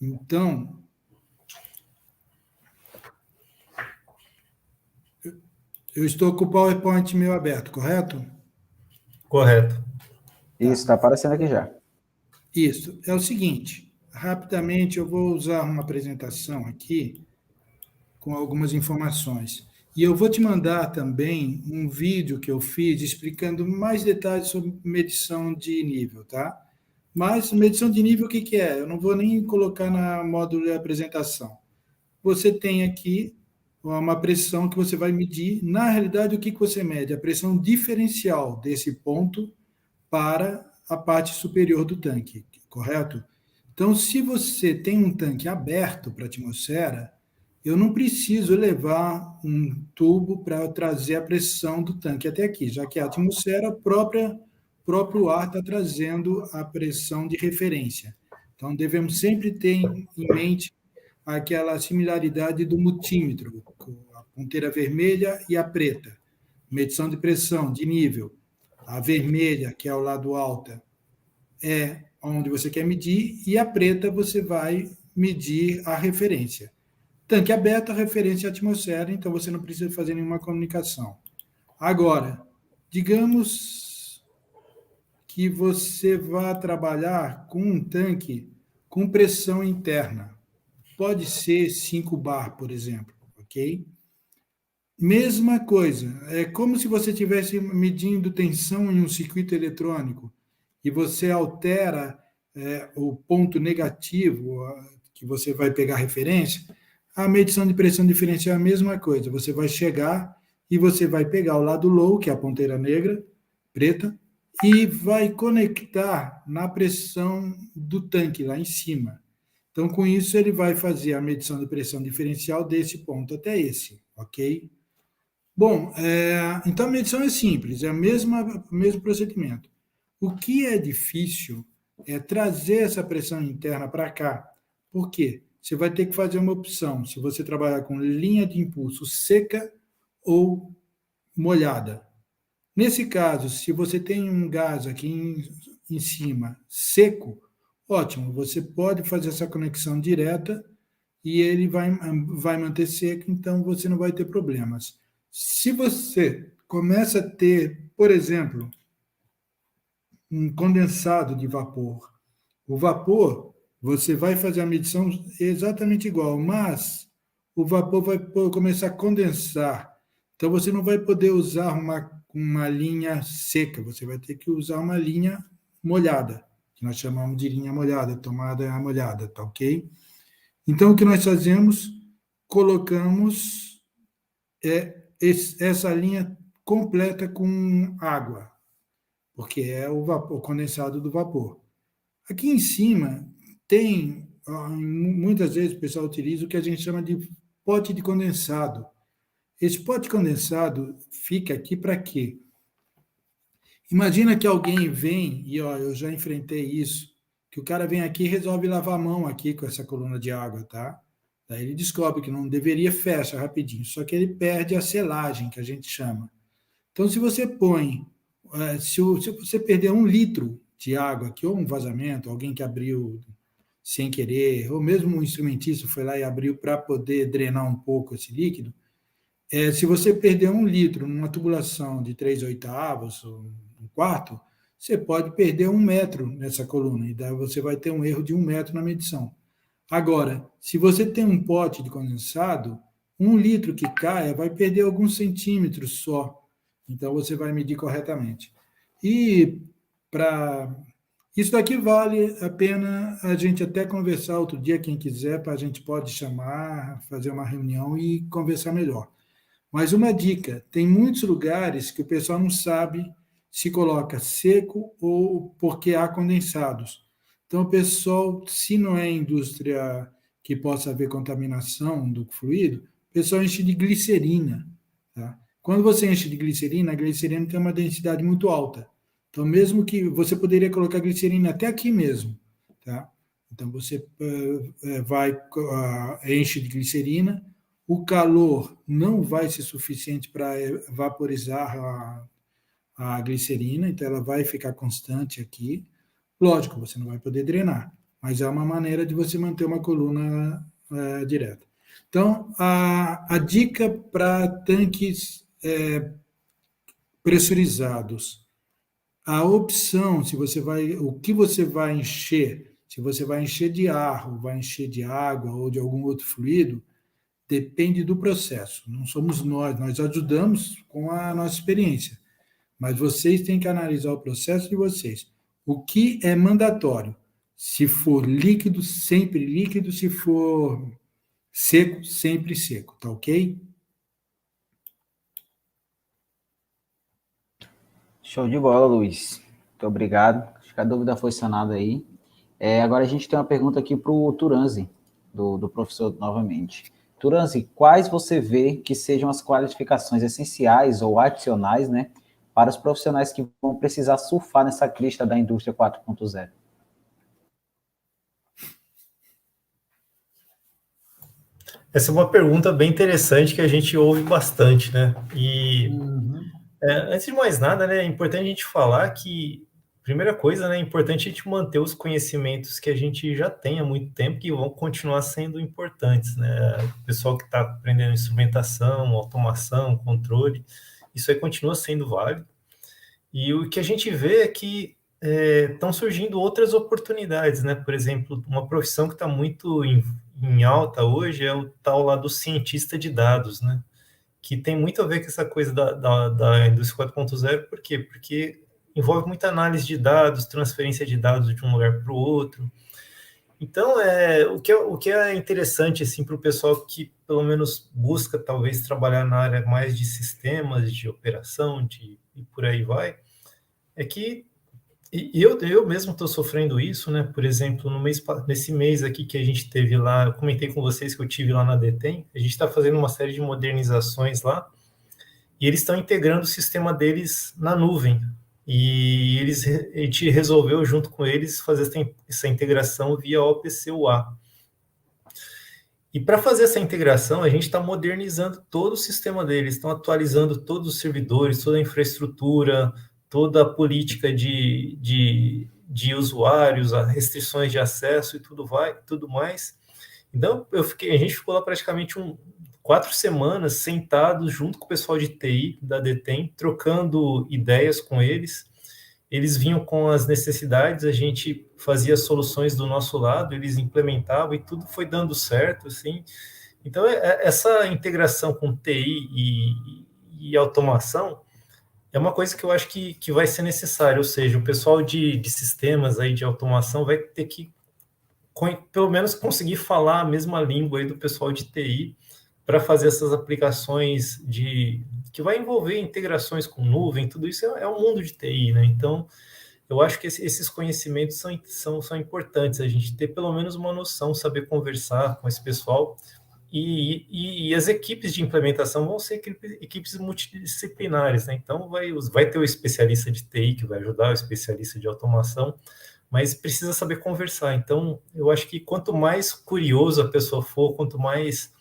Speaker 2: Então, eu estou com o PowerPoint meu aberto, correto?
Speaker 3: Correto.
Speaker 1: Isso, está aparecendo aqui já.
Speaker 2: Isso. É o seguinte, rapidamente eu vou usar uma apresentação aqui com algumas informações. E eu vou te mandar também um vídeo que eu fiz explicando mais detalhes sobre medição de nível, tá? Mas medição de nível, o que é? Eu não vou nem colocar na módulo de apresentação. Você tem aqui uma pressão que você vai medir. Na realidade, o que você mede? A pressão diferencial desse ponto para a parte superior do tanque, correto? Então, se você tem um tanque aberto para a atmosfera, eu não preciso levar um tubo para trazer a pressão do tanque até aqui, já que a atmosfera próprio ar está trazendo a pressão de referência. Então, devemos sempre ter em mente aquela similaridade do multímetro, a ponteira vermelha e a preta. Medição de pressão, de nível. A vermelha, que é o lado alta, é onde você quer medir, e a preta você vai medir a referência. Tanque aberto, a referência é a atmosfera, então você não precisa fazer nenhuma comunicação. Agora, digamos que você vá trabalhar com um tanque com pressão interna. Pode ser 5 bar, por exemplo, ok? Mesma coisa, é como se você estivesse medindo tensão em um circuito eletrônico e você altera o ponto negativo que você vai pegar referência. A medição de pressão diferencial é a mesma coisa. Você vai chegar e você vai pegar o lado low, que é a ponteira negra, preta, e vai conectar na pressão do tanque lá em cima. Então, com isso, ele vai fazer a medição de pressão diferencial desse ponto até esse, ok? Bom, então a medição é simples, é o mesmo procedimento. O que é difícil é trazer essa pressão interna para cá. Por quê? Você vai ter que fazer uma opção, se você trabalhar com linha de impulso seca ou molhada. Nesse caso, se você tem um gás aqui em cima seco, ótimo, você pode fazer essa conexão direta e ele vai manter seco, então você não vai ter problemas. Se você começa a ter, por exemplo, um condensado de vapor, o vapor, você vai fazer a medição exatamente igual, mas o vapor vai começar a condensar. Então, você não vai poder usar uma linha seca, você vai ter que usar uma linha molhada, que nós chamamos de linha molhada, tomada molhada, tá ok? Então, o que nós fazemos? Colocamos essa linha completa com água, porque é o vapor, o condensado do vapor. Aqui em cima tem, muitas vezes o pessoal utiliza o que a gente chama de pote de condensado. Esse pote condensado fica aqui para quê? Imagina que alguém vem, e eu já enfrentei isso, que o cara vem aqui e resolve lavar a mão aqui com essa coluna de água, tá? Daí ele descobre que não deveria, fecha rapidinho, só que ele perde a selagem, que a gente chama. Então, se você põe, se você perder 1 litro de água aqui, ou um vazamento, alguém que abriu sem querer, ou mesmo um instrumentista foi lá e abriu para poder drenar um pouco esse líquido, se você perder 1 litro numa tubulação de 3/8, ou 1/4, você pode perder 1 metro nessa coluna, e daí você vai ter um erro de 1 metro na medição. Agora, se você tem um pote de condensado, 1 litro que caia vai perder alguns centímetros só. Então, você vai medir corretamente. E isso daqui vale a pena a gente até conversar outro dia, quem quiser, a gente pode chamar, fazer uma reunião e conversar melhor. Mas uma dica, tem muitos lugares que o pessoal não sabe se coloca seco ou porque há condensados. Então, o pessoal, se não é indústria que possa haver contaminação do fluido, o pessoal enche de glicerina. Tá? Quando você enche de glicerina, a glicerina tem uma densidade muito alta. Então, mesmo que você poderia colocar glicerina até aqui mesmo. Tá? Então, você enche de glicerina, o calor não vai ser suficiente para vaporizar a glicerina, então ela vai ficar constante aqui. Lógico, você não vai poder drenar, mas é uma maneira de você manter uma coluna direta. Então, a dica para tanques pressurizados, a opção, o que você vai encher, se você vai encher de ar, ou vai encher de água, ou de algum outro fluido, depende do processo. Não somos nós ajudamos com a nossa experiência, mas vocês têm que analisar o processo de vocês. O que é mandatório? Se for líquido, sempre líquido. Se for seco, sempre seco. Tá ok?
Speaker 1: Show de bola, Luiz. Muito obrigado. Acho que a dúvida foi sanada aí. Agora a gente tem uma pergunta aqui para o Turanzi, do professor novamente. Turanzi, quais você vê que sejam as qualificações essenciais ou adicionais, né, para os profissionais que vão precisar surfar nessa crista da indústria 4.0?
Speaker 3: Essa é uma pergunta bem interessante que a gente ouve bastante, né? E antes de mais nada, né, é importante a gente falar que, primeira coisa, né, é importante a gente manter os conhecimentos que a gente já tem há muito tempo, que vão continuar sendo importantes, né? O pessoal que está aprendendo instrumentação, automação, controle, isso aí continua sendo válido. E o que a gente vê é que estão surgindo outras oportunidades, né? Por exemplo, uma profissão que está muito em alta hoje é o tal lá do cientista de dados, né? Que tem muito a ver com essa coisa da indústria 4.0, por quê? Porque envolve muita análise de dados, transferência de dados de um lugar para o outro. Então, o que é interessante assim, para o pessoal que, pelo menos, busca, talvez, trabalhar na área mais de sistemas, de operação, e por aí vai, é que eu mesmo estou sofrendo isso, né? Por exemplo, nesse mês aqui que a gente teve lá, eu comentei com vocês que eu tive lá na DETEM, a gente está fazendo uma série de modernizações lá, e eles estão integrando o sistema deles na nuvem. E a gente resolveu, junto com eles, fazer essa integração via OPC-UA. E para fazer essa integração, a gente está modernizando todo o sistema deles, estão atualizando todos os servidores, toda a infraestrutura, toda a política de usuários, as restrições de acesso e tudo mais. Então, a gente ficou lá praticamente 4 semanas sentados junto com o pessoal de TI da DETEM, trocando ideias com eles. Eles vinham com as necessidades, a gente fazia soluções do nosso lado, eles implementavam e tudo foi dando certo, assim. Então, essa integração com TI e automação é uma coisa que eu acho que vai ser necessário, ou seja, o pessoal de sistemas aí de automação vai ter que, pelo menos, conseguir falar a mesma língua aí do pessoal de TI para fazer essas aplicações que vai envolver integrações com nuvem, tudo isso é o mundo de TI, né? Então, eu acho que esses conhecimentos são importantes, a gente ter pelo menos uma noção, saber conversar com esse pessoal, e as equipes de implementação vão ser equipes multidisciplinares, né? Então, vai ter o especialista de TI que vai ajudar, o especialista de automação, mas precisa saber conversar. Então, eu acho que quanto mais curioso a pessoa for, quanto mais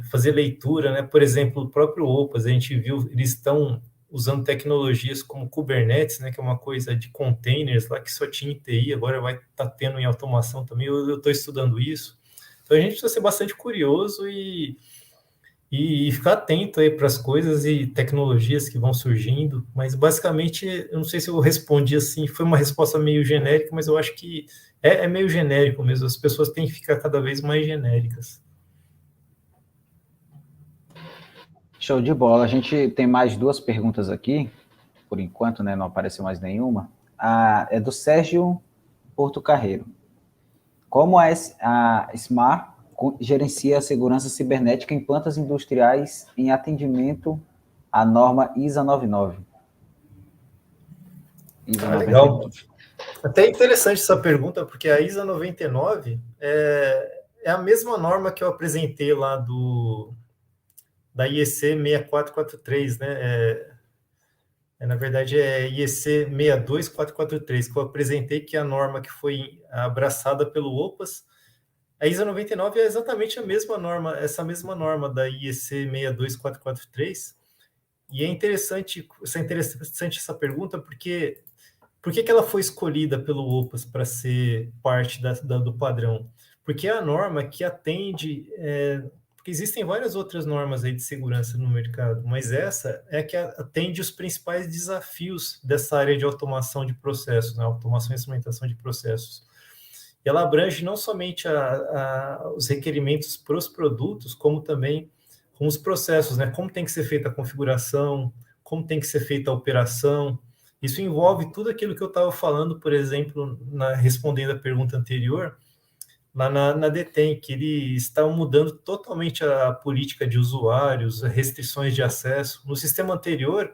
Speaker 3: fazer leitura, né? Por exemplo, o próprio OPAS, a gente viu, eles estão usando tecnologias como Kubernetes, né? Que é uma coisa de containers lá que só tinha em TI, agora vai estar tendo em automação também. Eu estou estudando isso. Então, a gente precisa ser bastante curioso e ficar atento aí para as coisas e tecnologias que vão surgindo, mas basicamente, eu não sei se eu respondi assim, foi uma resposta meio genérica, mas eu acho que é meio genérico mesmo, as pessoas têm que ficar cada vez mais genéricas.
Speaker 1: Show de bola. A gente tem mais 2 perguntas aqui, por enquanto, né, não apareceu mais nenhuma. É do Sérgio Porto Carreiro. Como a Smart gerencia a segurança cibernética em plantas industriais em atendimento à norma ISA 99?
Speaker 3: Legal. Até interessante essa pergunta, porque a ISA 99 é a mesma norma que eu apresentei lá da IEC 6443, né? Na verdade, é IEC 62443, que eu apresentei, que é a norma que foi abraçada pelo OPAS. A ISA 99 é exatamente a mesma norma, essa mesma norma da IEC 62443. E é interessante essa pergunta, porque por que ela foi escolhida pelo OPAS para ser parte do padrão? Porque é a norma que atende... porque existem várias outras normas aí de segurança no mercado, mas essa é a que atende os principais desafios dessa área de automação de processos, né? Automação e instrumentação de processos. E ela abrange não somente os requerimentos para os produtos, como também com os processos, né? Como tem que ser feita a configuração, como tem que ser feita a operação. Isso envolve tudo aquilo que eu estava falando, por exemplo, respondendo a pergunta anterior, lá na DETEM, que eles estão mudando totalmente a política de usuários, restrições de acesso. No sistema anterior,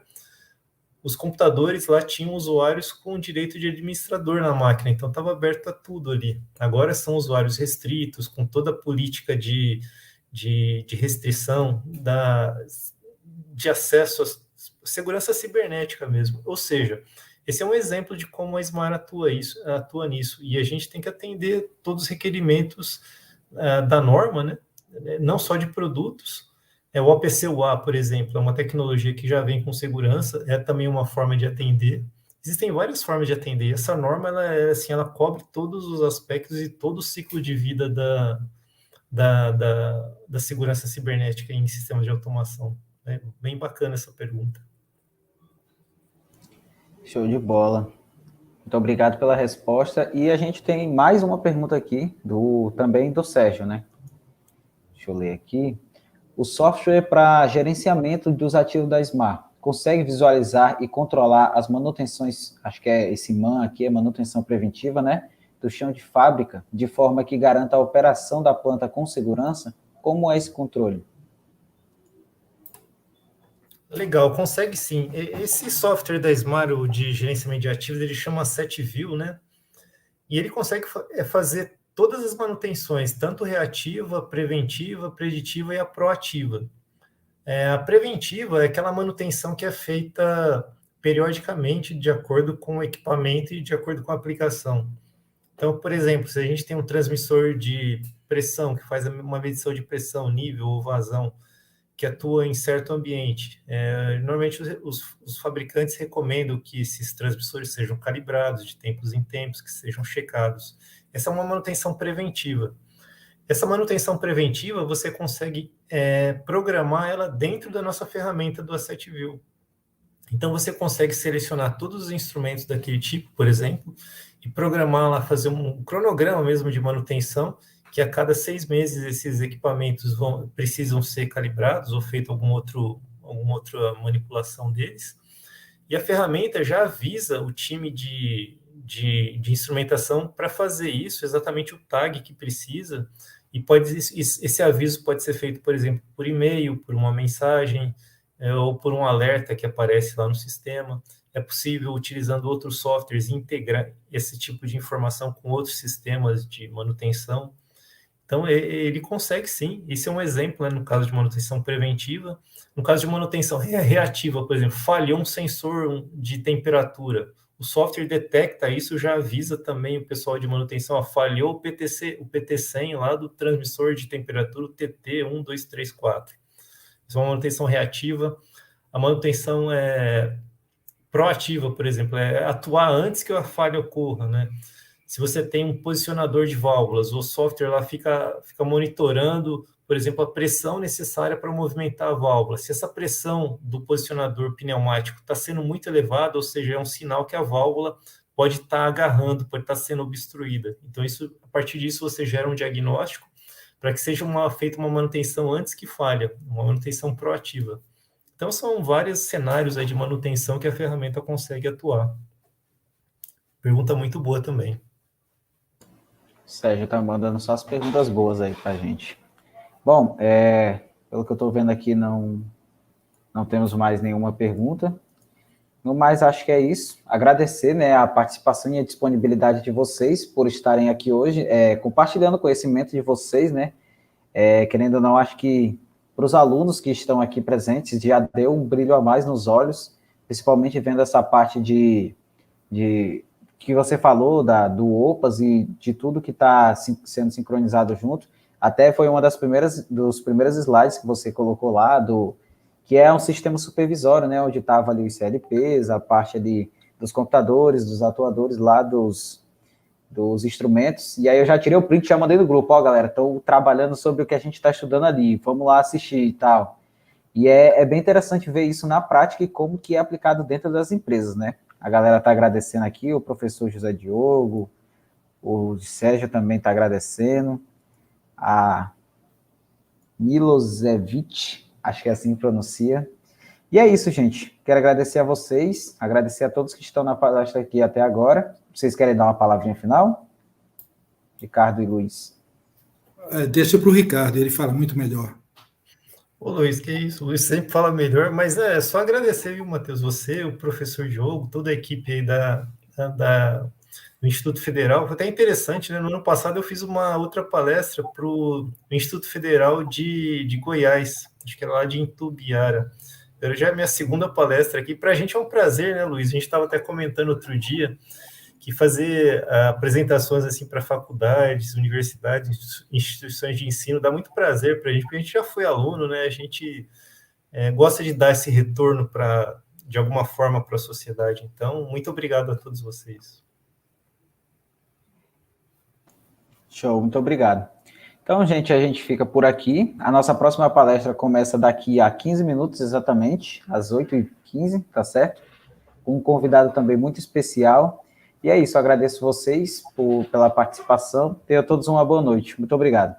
Speaker 3: os computadores lá tinham usuários com direito de administrador na máquina, então estava aberto a tudo ali. Agora são usuários restritos, com toda a política de restrição de acesso à segurança cibernética mesmo. Ou seja, esse é um exemplo de como a Smart atua nisso, e a gente tem que atender todos os requerimentos da norma, né? Não só de produtos. O OPC-UA, por exemplo, é uma tecnologia que já vem com segurança, é também uma forma de atender. Existem várias formas de atender. Essa norma, ela cobre todos os aspectos e todo o ciclo de vida da segurança cibernética em sistemas de automação. É bem bacana essa pergunta.
Speaker 1: Show de bola. Muito obrigado pela resposta. E a gente tem mais uma pergunta aqui, também do Sérgio, né? Deixa eu ler aqui. O software para gerenciamento dos ativos da Smart consegue visualizar e controlar as manutenções, acho que é esse MAN aqui, é manutenção preventiva, né? Do chão de fábrica, de forma que garanta a operação da planta com segurança? Como é esse controle?
Speaker 3: Legal, consegue sim. Esse software da Smart de gerenciamento de ativos, ele chama SetView, né? E ele consegue fazer todas as manutenções, tanto reativa, preventiva, preditiva e a proativa. A preventiva é aquela manutenção que é feita periodicamente, de acordo com o equipamento e de acordo com a aplicação. Então, por exemplo, se a gente tem um transmissor de pressão, que faz uma medição de pressão, nível ou vazão, que atua em certo ambiente, normalmente os fabricantes recomendam que esses transmissores sejam calibrados de tempos em tempos, que sejam checados. Essa é uma manutenção preventiva. Essa manutenção preventiva, você consegue programar ela dentro da nossa ferramenta do AssetView. Então, você consegue selecionar todos os instrumentos daquele tipo, por exemplo, e programar lá, fazer um cronograma mesmo de manutenção, que a cada 6 meses esses equipamentos precisam ser calibrados ou feita alguma outra manipulação deles. E a ferramenta já avisa o time de instrumentação para fazer isso, exatamente o tag que precisa, e esse aviso pode ser feito, por exemplo, por e-mail, por uma mensagem, ou por um alerta que aparece lá no sistema. É possível, utilizando outros softwares, integrar esse tipo de informação com outros sistemas de manutenção. Então, ele consegue sim. Esse é um exemplo, né, no caso de manutenção preventiva. No caso de manutenção reativa, por exemplo, falhou um sensor de temperatura. O software detecta isso, já avisa também o pessoal de manutenção, falhou o PT100 lá do transmissor de temperatura, o TT1234. Isso é uma manutenção reativa. A manutenção proativa, por exemplo, é atuar antes que a falha ocorra, né? Se você tem um posicionador de válvulas, o software lá fica monitorando, por exemplo, a pressão necessária para movimentar a válvula. Se essa pressão do posicionador pneumático está sendo muito elevada, ou seja, é um sinal que a válvula pode estar agarrando, pode estar sendo obstruída. Então, a partir disso, você gera um diagnóstico para que seja feita uma manutenção antes que falha, uma manutenção proativa. Então, são vários cenários aí de manutenção que a ferramenta consegue atuar. Pergunta muito boa também.
Speaker 1: Sérgio está mandando só as perguntas boas aí para a gente. Bom, pelo que eu estou vendo aqui, não temos mais nenhuma pergunta. No mais, acho que é isso. Agradecer, né, a participação e a disponibilidade de vocês por estarem aqui hoje, compartilhando o conhecimento de vocês, né? Querendo ou não, acho que para os alunos que estão aqui presentes já deu um brilho a mais nos olhos, principalmente vendo essa parte de que você falou, do OPAS e de tudo que está sendo sincronizado junto. Até foi uma dos primeiros slides que você colocou lá, que é um sistema supervisório, né, onde estava ali os CLPs, a parte ali dos computadores, dos atuadores lá, dos instrumentos, e aí eu já tirei o print e já mandei no grupo, galera, estou trabalhando sobre o que a gente está estudando ali, vamos lá assistir e tal. E é bem interessante ver isso na prática e como que é aplicado dentro das empresas, né? A galera está agradecendo aqui, o professor José Diogo, o Sérgio também está agradecendo, a Milosevic, acho que é assim que pronuncia. E é isso, gente. Quero agradecer a vocês, agradecer a todos que estão na palestra aqui até agora. Vocês querem dar uma palavrinha final? Ricardo e Luiz.
Speaker 2: Deixa para o Ricardo, ele fala muito melhor.
Speaker 3: Ô, Luiz, que isso? O Luiz sempre fala melhor, mas é só agradecer, viu, Matheus? Você, o professor Diogo, toda a equipe aí do Instituto Federal. Foi até interessante, né? No ano passado eu fiz uma outra palestra para o Instituto Federal de Goiás, acho que era lá de Intubiara. Já é a minha segunda palestra aqui. Para a gente é um prazer, né, Luiz? A gente estava até comentando outro dia que fazer apresentações assim para faculdades, universidades, instituições de ensino dá muito prazer para a gente, porque a gente já foi aluno, né? A gente gosta de dar esse retorno de alguma forma para a sociedade. Então, muito obrigado a todos vocês.
Speaker 1: Show, muito obrigado. Então, gente, a gente fica por aqui. A nossa próxima palestra começa daqui a 15 minutos, exatamente, às 8h15, tá certo? Com um convidado também muito especial. E é isso, agradeço vocês pela participação. Tenham todos uma boa noite. Muito obrigado.